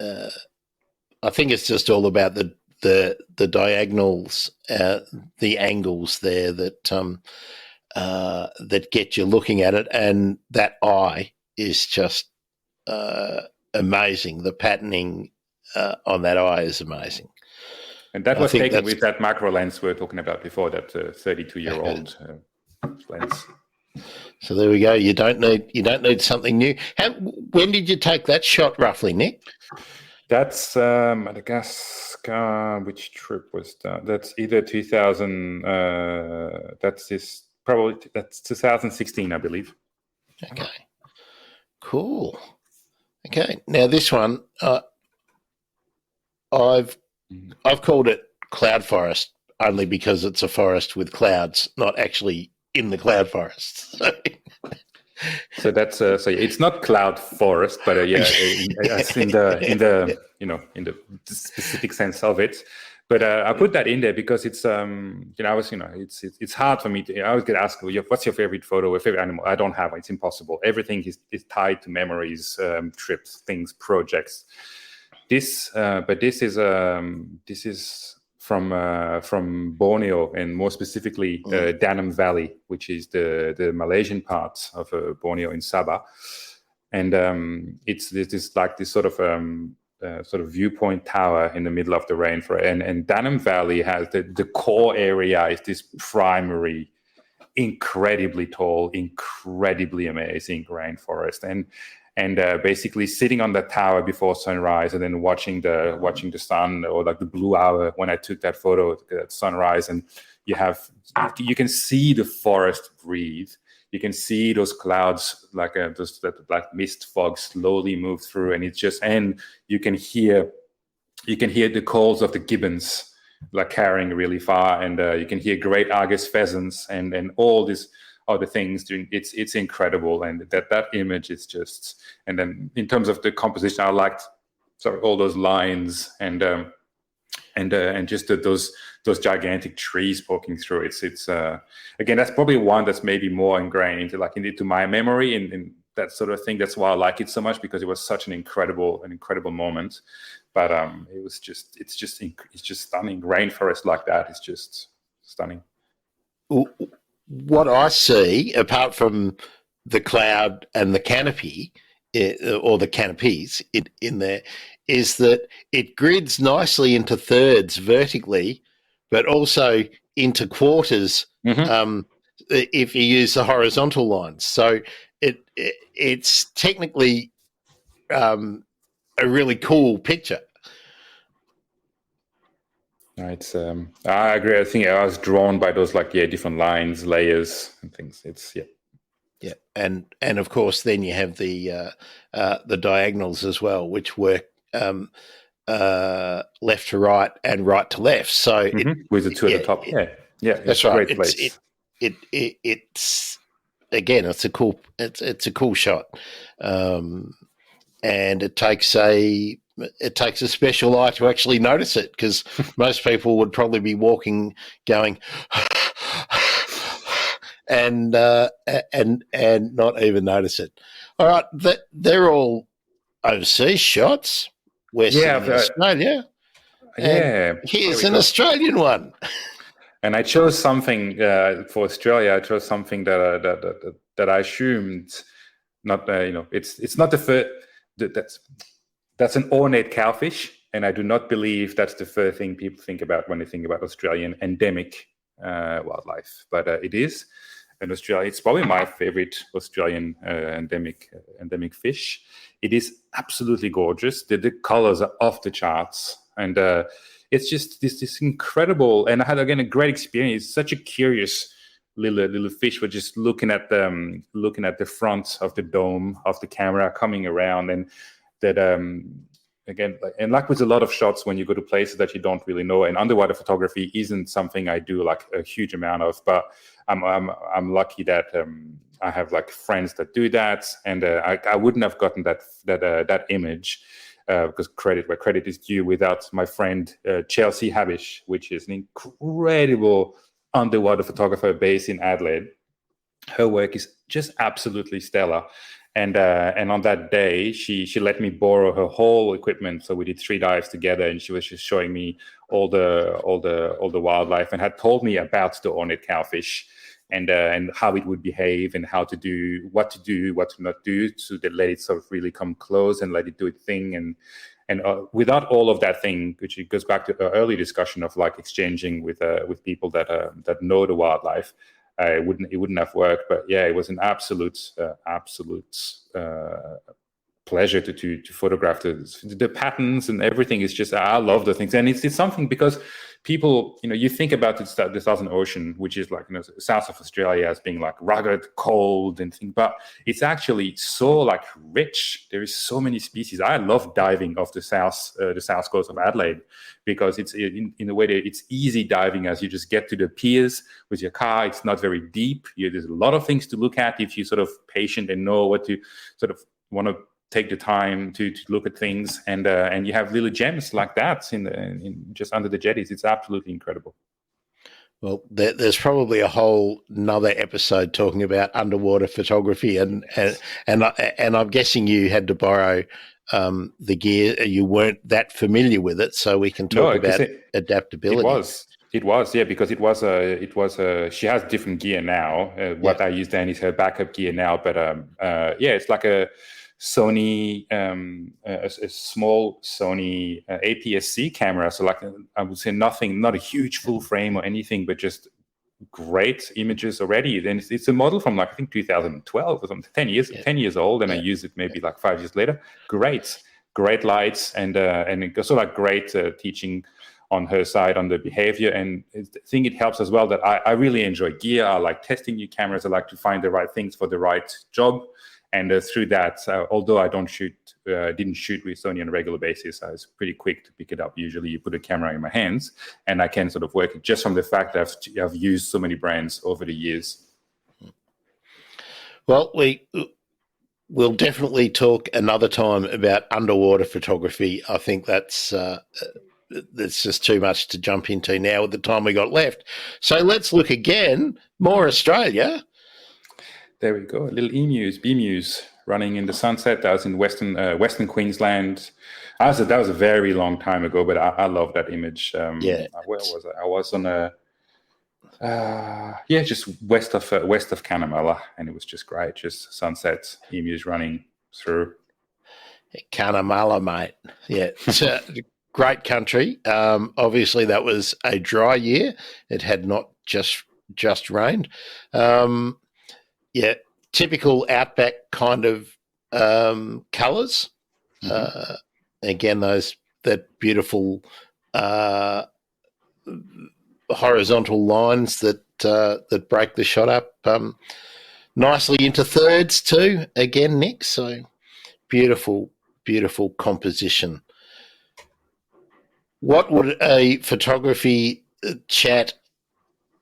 I think it's just all about the diagonals, the angles there that get you looking at it, and that eye is just amazing. The patterning on that eye is amazing.
And that was taken with that macro lens we were talking about before, that 32-year-old lens.
So there we go. You don't need something new. When did you take that shot, roughly, Nick?
That's Madagascar. Which trip was that? That's either 2000. That's 2016, I believe.
Okay. Cool. Okay. Now this one, I've called it cloud forest only because it's a forest with clouds, not actually in the cloud forest.
So that's so it's not cloud forest, but it's in the in the specific sense of it. But I put that in there because it's it's hard for me to. I always get asked, what's your favorite photo or favorite animal? I don't have it. It's impossible. Everything is tied to memories, trips, things, projects. This is from Borneo, and more specifically Danam Valley, which is the Malaysian part of Borneo in Sabah, and it's like this sort of viewpoint tower in the middle of the rainforest, and Danam Valley has the core area is this primary, incredibly tall, incredibly amazing rainforest, and basically sitting on that tower before sunrise and then watching the sun, or like the blue hour when I took that photo at sunrise, and you can see the forest breathe. You can see those clouds like that mist fog slowly move through, and you can hear the calls of the gibbons like carrying really far, and you can hear great Argus pheasants and all these other things doing. It's incredible, and that image is just. And then in terms of the composition, I liked all those lines and just those gigantic trees poking through. It's again, that's probably one that's maybe more ingrained into my memory and that sort of thing. That's why I like it so much, because it was such an incredible moment. But it's just stunning. Rainforest like that is just stunning.
What I see, apart from the cloud and the canopy, or the canopies in there, is that it grids nicely into thirds vertically, but also into quarters if you use the horizontal lines. So it's technically a really cool picture.
It's I agree. I think I was drawn by those different lines, layers, and things. It's
and of course then you have the diagonals as well, which work left to right and right to left. So
with the two at the top,
that's right.
Great place.
It's again, it's a cool shot, and it takes a special eye to actually notice it, because most people would probably be walking, going, and not even notice it. All right, they're all overseas shots. Western Australia. And here's an Australian one.
And I chose something for Australia. I chose something that I assumed not. It's not the first. That's an ornate cowfish, and I do not believe that's the first thing people think about when they think about Australian endemic wildlife. But it is in Australia. It's probably my favorite Australian endemic fish. It is absolutely gorgeous. The colors are off the charts, and it's just this incredible. And I had again a great experience. Such a curious little fish. We're just looking at the front of the dome of the camera, coming around, and that again, and like with a lot of shots, when you go to places that you don't really know, and underwater photography isn't something I do like a huge amount of, but I'm lucky that I have like friends that do that, and I wouldn't have gotten that image because credit where credit is due without my friend Chelsea Habish, which is an incredible underwater photographer based in Adelaide. Her work is just absolutely stellar. And on that day, she let me borrow her whole equipment. So we did 3 dives together, and she was just showing me all the wildlife, and had told me about the ornate cowfish and how it would behave, and what to do, what to not do, to let it sort of really come close and let it do its thing. And without all of that thing, which it goes back to the early discussion of like exchanging with people that know the wildlife. It wouldn't have worked, but yeah, it was an absolute pleasure to photograph the patterns, and everything is just, I love the things. And it's something because people, you think about the Southern Ocean, which is like, south of Australia, as being like rugged, cold, and things, but it's actually so like rich. There is so many species. I love diving off the south coast of Adelaide, because it's in a way that it's easy diving, as you just get to the piers with your car. It's not very deep. There's a lot of things to look at if you sort of patient and know what to sort of want to take the time to look at things, and you have little gems like that in just under the jetties. It's absolutely incredible.
Well, there's probably a whole another episode talking about underwater photography, and I'm guessing you had to borrow the gear. You weren't that familiar with it, so we can talk about adaptability.
It was, yeah, because it was she has different gear now. What I use then is her backup gear now, but it's like a Sony, a small Sony APS-C camera. So like, I would say not a huge full frame or anything, but just great images already. Then it's a model from like, I think 2012 or something, 10 years old. And I used it maybe like 5 years later. Great lights, and also like great teaching on her side on the behavior. And I think it helps as well that I really enjoy gear. I like testing new cameras. I like to find the right things for the right job. And through that, although I didn't shoot with Sony on a regular basis, I was pretty quick to pick it up. Usually you put a camera in my hands and I can sort of work it just from the fact that I've used so many brands over the years.
Well, we'll definitely talk another time about underwater photography. I think that's just too much to jump into now with the time we got left. So let's look again, more Australia.
There we go. Little bemus running in the sunset. That was in Western Queensland. That was a very long time ago, but I love that image. Where was I? I was on just west of Cunnamulla, and it was just great. Just sunset, emus running through.
Cunnamulla, mate. Yeah, it's a great country. Obviously, that was a dry year. It had not just rained. Typical outback kind of colours. Mm-hmm. Again, that beautiful horizontal lines that break the shot up nicely into thirds too. Again, Nick. So beautiful composition. What would a photography chat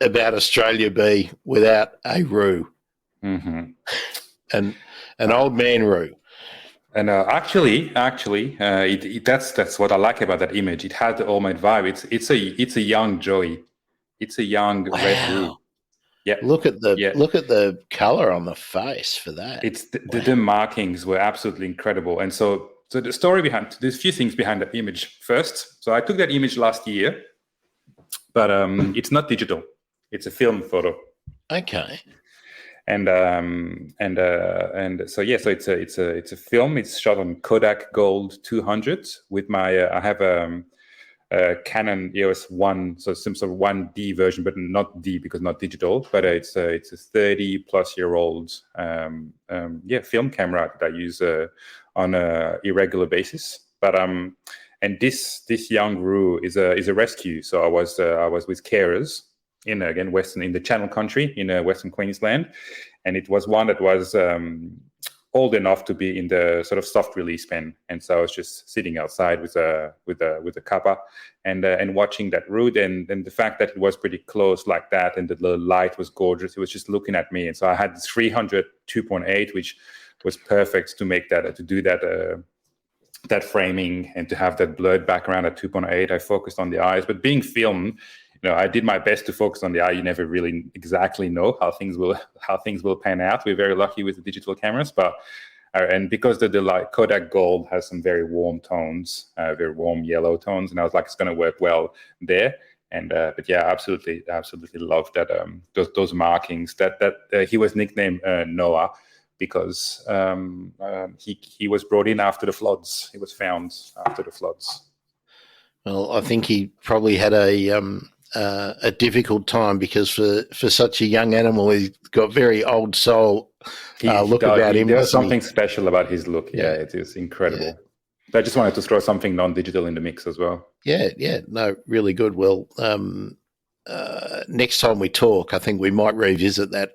about Australia be without a Roo?
Mm-hmm.
And an old man Roo.
And actually, that's what I like about that image. It had the All Mate vibe. It's a young Joey. It's a young red Roo. Yeah.
Look at the color on the face for that.
It's the markings were absolutely incredible. And so the story there's a few things behind that image. First, so I took that image last year, but it's not digital. It's a film photo.
Okay.
So it's a film. It's shot on Kodak Gold 200 with my I have a Canon EOS 1, so some sort of 1D version, but not D because not digital. But it's a 30-plus-year-old film camera that I use on a irregular basis. But and this young Roo is a rescue. So I was with carers in the Channel Country in Western Queensland, and it was one that was old enough to be in the sort of soft release pen, and so I was just sitting outside with a cuppa and watching that Roo, and the fact that it was pretty close like that, and the light was gorgeous. It was just looking at me, and so I had 300 2.8, which was perfect to make that to do that framing and to have that blurred background at 2.8. I focused on the eyes, but being filmed, I did my best to focus on the eye. You never really exactly know how things will pan out. We're very lucky with the digital cameras, but and because the light Kodak Gold has some very warm tones, very warm yellow tones, and I was like, it's going to work well there. And but yeah, absolutely love that those markings. That he was nicknamed Noah because he was brought in after the floods. He was found after the floods.
Well, I think he probably had a difficult time because for such a young animal, he's got very old soul look about him.
There was something special about his look. Yeah, it is incredible. I just wanted to throw something non-digital in the mix as well.
Yeah, no, really good. Well, next time we talk, I think we might revisit that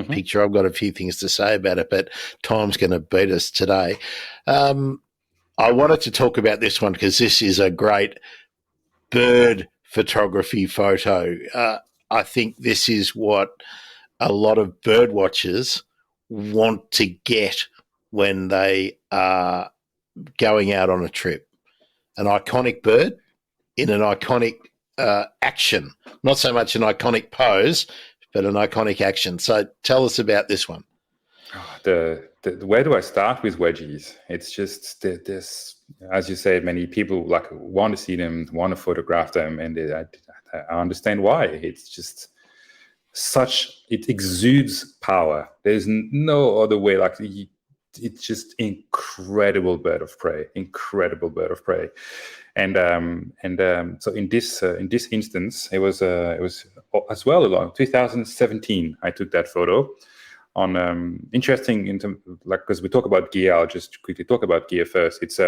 picture. I've got a few things to say about it, but time's going to beat us today. I wanted to talk about this one because this is a great bird photography photo. I think this is what a lot of bird watchers want to get when they are going out on a trip. An iconic bird in an iconic action, not so much an iconic pose, but an iconic action. So tell us about this one.
Where do I start with wedgies? It's just this, as you say, many people like want to see them, want to photograph them, and I understand why. It's just it exudes power. There's no other way. Like it's just incredible bird of prey. And so in this instance, it was as well along 2017. I took that photo on interesting into like because we talk about gear. I'll just quickly talk about gear first. It's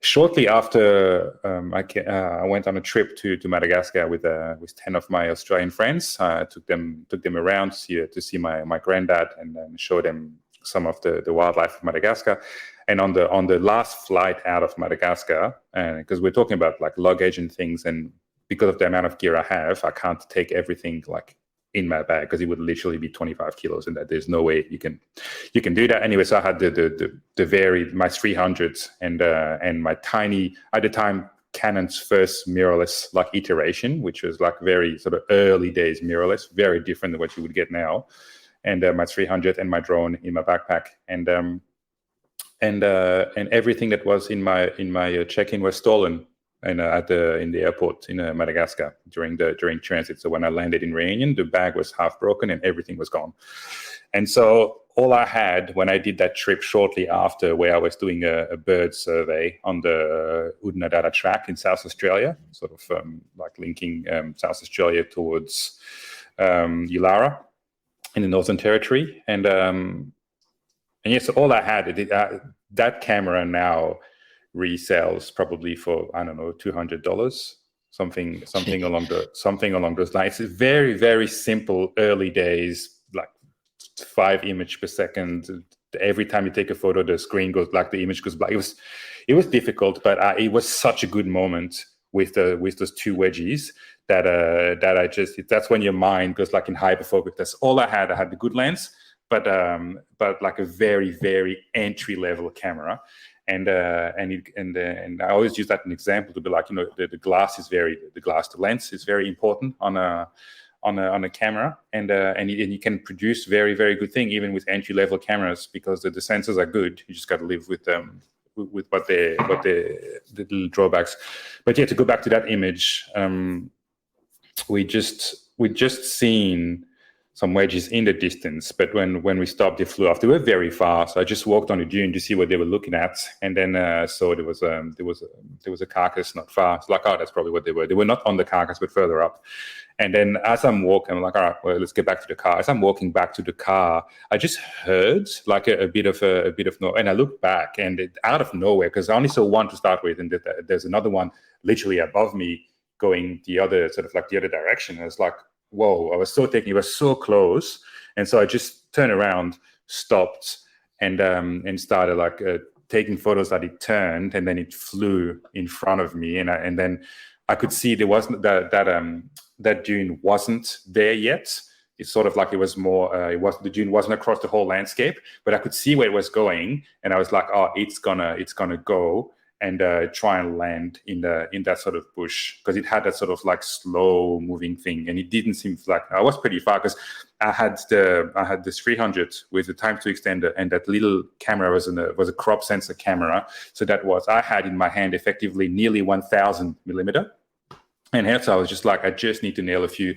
shortly after I went on a trip to Madagascar with 10 of my Australian friends. I took them around to see my granddad and then show them some of the wildlife of Madagascar. And on the last flight out of Madagascar, because we're talking about like luggage and things, and because of the amount of gear I have, I can't take everything like in my bag because it would literally be 25 kilos, and that there's no way you can do that. Anyway, so I had my 300s and my tiny, at the time, Canon's first mirrorless like iteration, which was like very sort of early days mirrorless, very different than what you would get now. And my 300 and my drone in my backpack, and everything that was in my check-in was stolen in the airport in Madagascar during transit. So when I landed in Réunion, the bag was half broken and everything was gone. And so all I had when I did that trip shortly after, where I was doing a bird survey on the Untitled track in South Australia, sort of like linking South Australia towards Ulara in the Northern Territory, and yes, so all I had, that camera now resells probably for, I don't know, $200, something along those lines. It's very, very simple early days, like 5 images per second. Every time you take a photo, the screen goes black, the image goes black. It was difficult, but it was such a good moment with those two wedgies that that's when your mind goes like in hyperfocus. That's all I had. I had the good lens, but like a very, very entry level camera. And I always use that as an example to be like, the lens is very important on a camera, and you can produce very, very good thing even with entry level cameras because the sensors are good. You just got to live with them with what the little drawbacks. But yeah, to go back to that image, we just seen some wedges in the distance, but when we stopped, they flew off. They were very far, so I just walked on the dune to see what they were looking at, and then saw there was a carcass not far. It's like, oh, that's probably what they were. They were not on the carcass, but further up. And then as I'm walking, I'm like, all right, well, let's get back to the car. As I'm walking back to the car, I just heard like a bit of noise, and I looked back, and out of nowhere, because I only saw one to start with, and there's another one literally above me going the other direction. And it's like, whoa, I was so taken, it was so close. And so I just turned around, stopped, and started like taking photos that it turned, and then it flew in front of me. And then I could see there wasn't that dune wasn't there yet. It's sort of like it was more, the dune wasn't across the whole landscape, but I could see where it was going. And I was like, oh, it's gonna go and try and land in that sort of bush, because it had that sort of like slow moving thing, and it didn't seem like I was pretty far, because I had this 300 with the time to extender, and that little camera was a crop sensor camera, so I had in my hand effectively nearly 1,000 millimeter, and hence I was just like, I just need to nail a few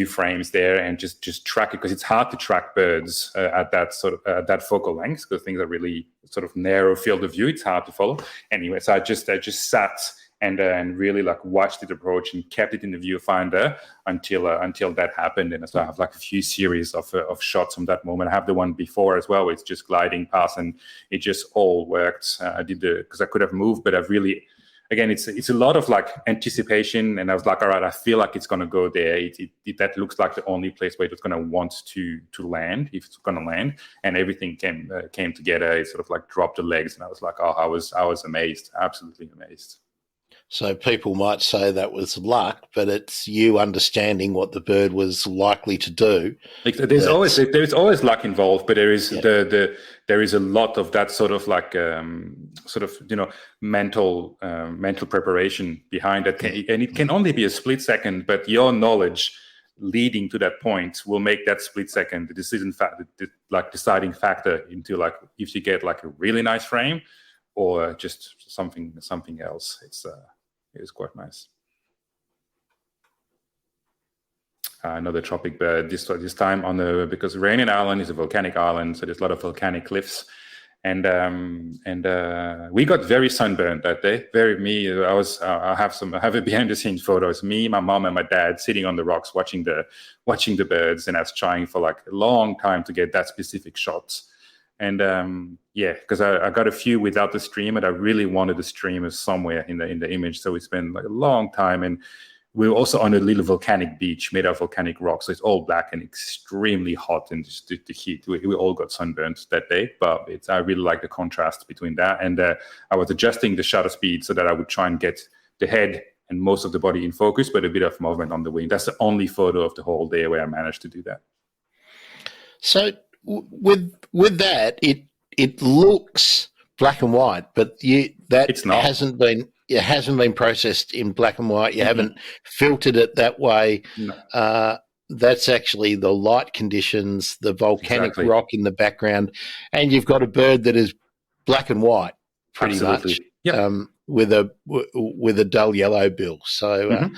frames there and just track it, because it's hard to track birds at that sort of that focal length, because things are really sort of narrow field of view. It's hard to follow. Anyway, so I just sat and really like watched it approach and kept it in the viewfinder until that happened. And so I have like a few series of shots from that moment. I have the one before as well, where it's just gliding past, and it just all worked. I did because I could have moved, but I've really, again, it's a lot of like anticipation, and I was like, all right, I feel like it's going to go there. That looks like the only place where it's going to want to land, if it's going to land, and everything came together. It sort of like dropped the legs, and I was like, oh, I was amazed, absolutely amazed.
So people might say that was luck, but it's you understanding what the bird was likely to do.
There's always luck involved, but there is there is a lot of that sort of like mental preparation behind it, and it can only be a split second. But your knowledge leading to that point will make that split second the deciding factor into like if you get like a really nice frame or just something else. It's quite nice. Another tropic bird this time because Rainian Island is a volcanic island, so there's a lot of volcanic cliffs, and we got very sunburned that day. I have a behind the scenes photos. Me, my mom, and my dad sitting on the rocks watching the birds, and I was trying for like a long time to get that specific shot. And because I got a few without the stream, and I really wanted the streamer somewhere in the image. So we spent like a long time, and we were also on a little volcanic beach made of volcanic rock. So it's all black and extremely hot, and just the heat. We all got sunburned that day, but I really like the contrast between that. And I was adjusting the shutter speed so that I would try and get the head and most of the body in focus, but a bit of movement on the wing. That's the only photo of the whole day where I managed to do that.
So with that, it looks black and white, but
it's not.
It hasn't been processed in black and white. You haven't filtered it that way.
No.
That's actually the light conditions, the volcanic rock in the background, and you've got a bird that is black and white, pretty much, with a dull yellow bill. So,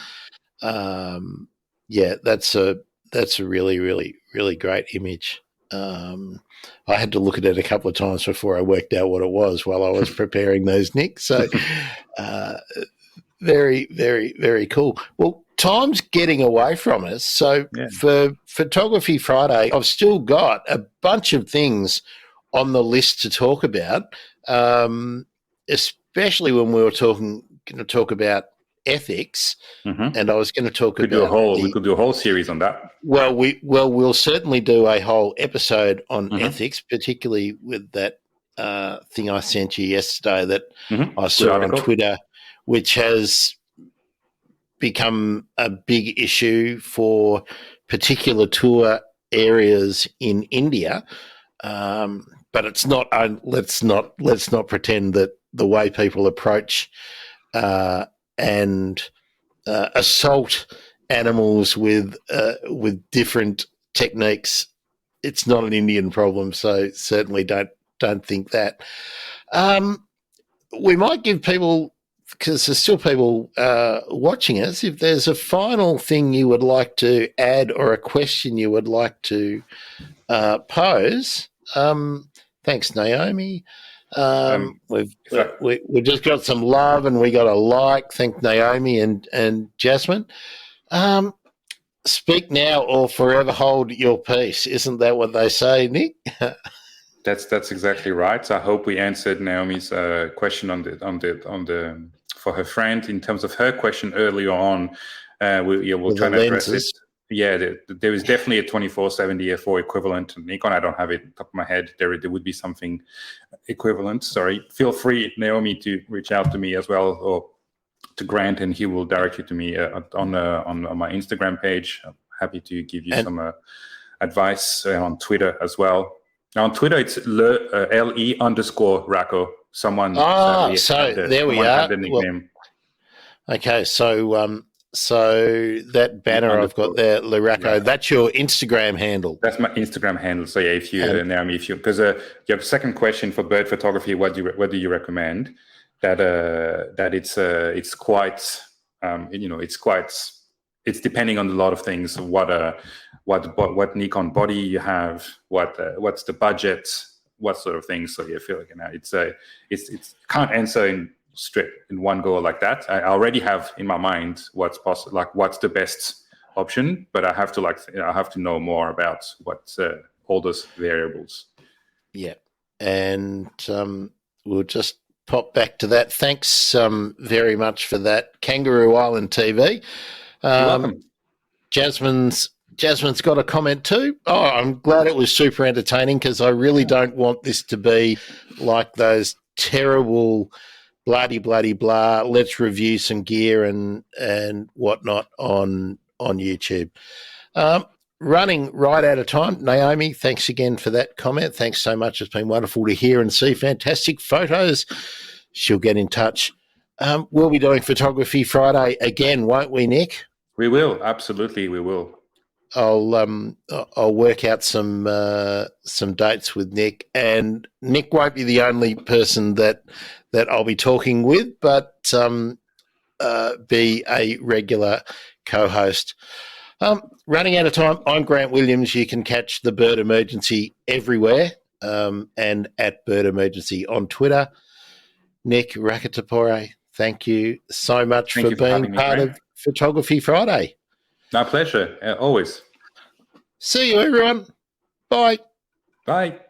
that's a really, really, really great image. I had to look at it a couple of times before I worked out what it was while I was preparing those, Nick. So very, very, very cool. Well, time's getting away from us. So for Photography Friday, I've still got a bunch of things on the list to talk about, especially when we were going to talk about ethics, and I was going to talk about
we could do a whole series on that.
Well, we'll certainly do a whole episode on ethics, particularly with that thing I sent you yesterday that I saw on Twitter, which has become a big issue for particular tour areas in India. But it's not. Let's not pretend that the way people approach and assault animals with different techniques, it's not an Indian problem. So certainly don't think that. We might give people, because there's still people watching us, if there's a final thing you would like to add or a question you would like to pose. Thanks, Naomi. We've just got some love, and we got a like. Thank Naomi and Jasmine. Speak now or forever hold your peace. Isn't that what they say, Nick?
That's exactly right. So I hope we answered Naomi's question on the for her friend in terms of her question earlier on. We'll try to address it. Yeah, there is definitely a 2470 F4 equivalent. Nikon, I don't have it on top of my head. There would be something equivalent. Sorry. Feel free, Naomi, to reach out to me as well, or to Grant, and he will direct you to me on my Instagram page. I'm happy to give you some advice on Twitter as well. Now on Twitter, it's LE_Rako. Someone.
There we are.
The nickname.
Well, okay, so that banner I've got there, Lurako, that's your Instagram handle.
That's my Instagram handle. So yeah, if you Naomi, because your second question for bird photography, what do you recommend? That it's quite it's depending on a lot of things. What Nikon body you have, what's the budget, what sort of things. So yeah, I feel like it's can't answer in straight in one go like that. I already have in my mind what's possible, like what's the best option, but I have to know more about what all those variables.
Yeah, and we'll just pop back to that. Thanks very much for that, Kangaroo Island TV.
You're welcome.
Jasmine's got a comment too. Oh, I'm glad it was super entertaining, because I really don't want this to be like those terrible bloody blah. Let's review some gear and whatnot on YouTube. Running right out of time. Naomi, thanks again for that comment. Thanks so much. It's been wonderful to hear and see fantastic photos. She'll get in touch. We'll be doing Photography Friday again, won't we, Nick?
We will, absolutely, we will.
I'll work out some dates with Nick, and Nick won't be the only person that I'll be talking with, but be a regular co-host. Running out of time, I'm Grant Williams. You can catch the Bird Emergency everywhere, and at Bird Emergency on Twitter. Nick Rakotopare, thank you so much for being part of Photography Friday.
My pleasure, always.
See you, everyone. Bye.
Bye.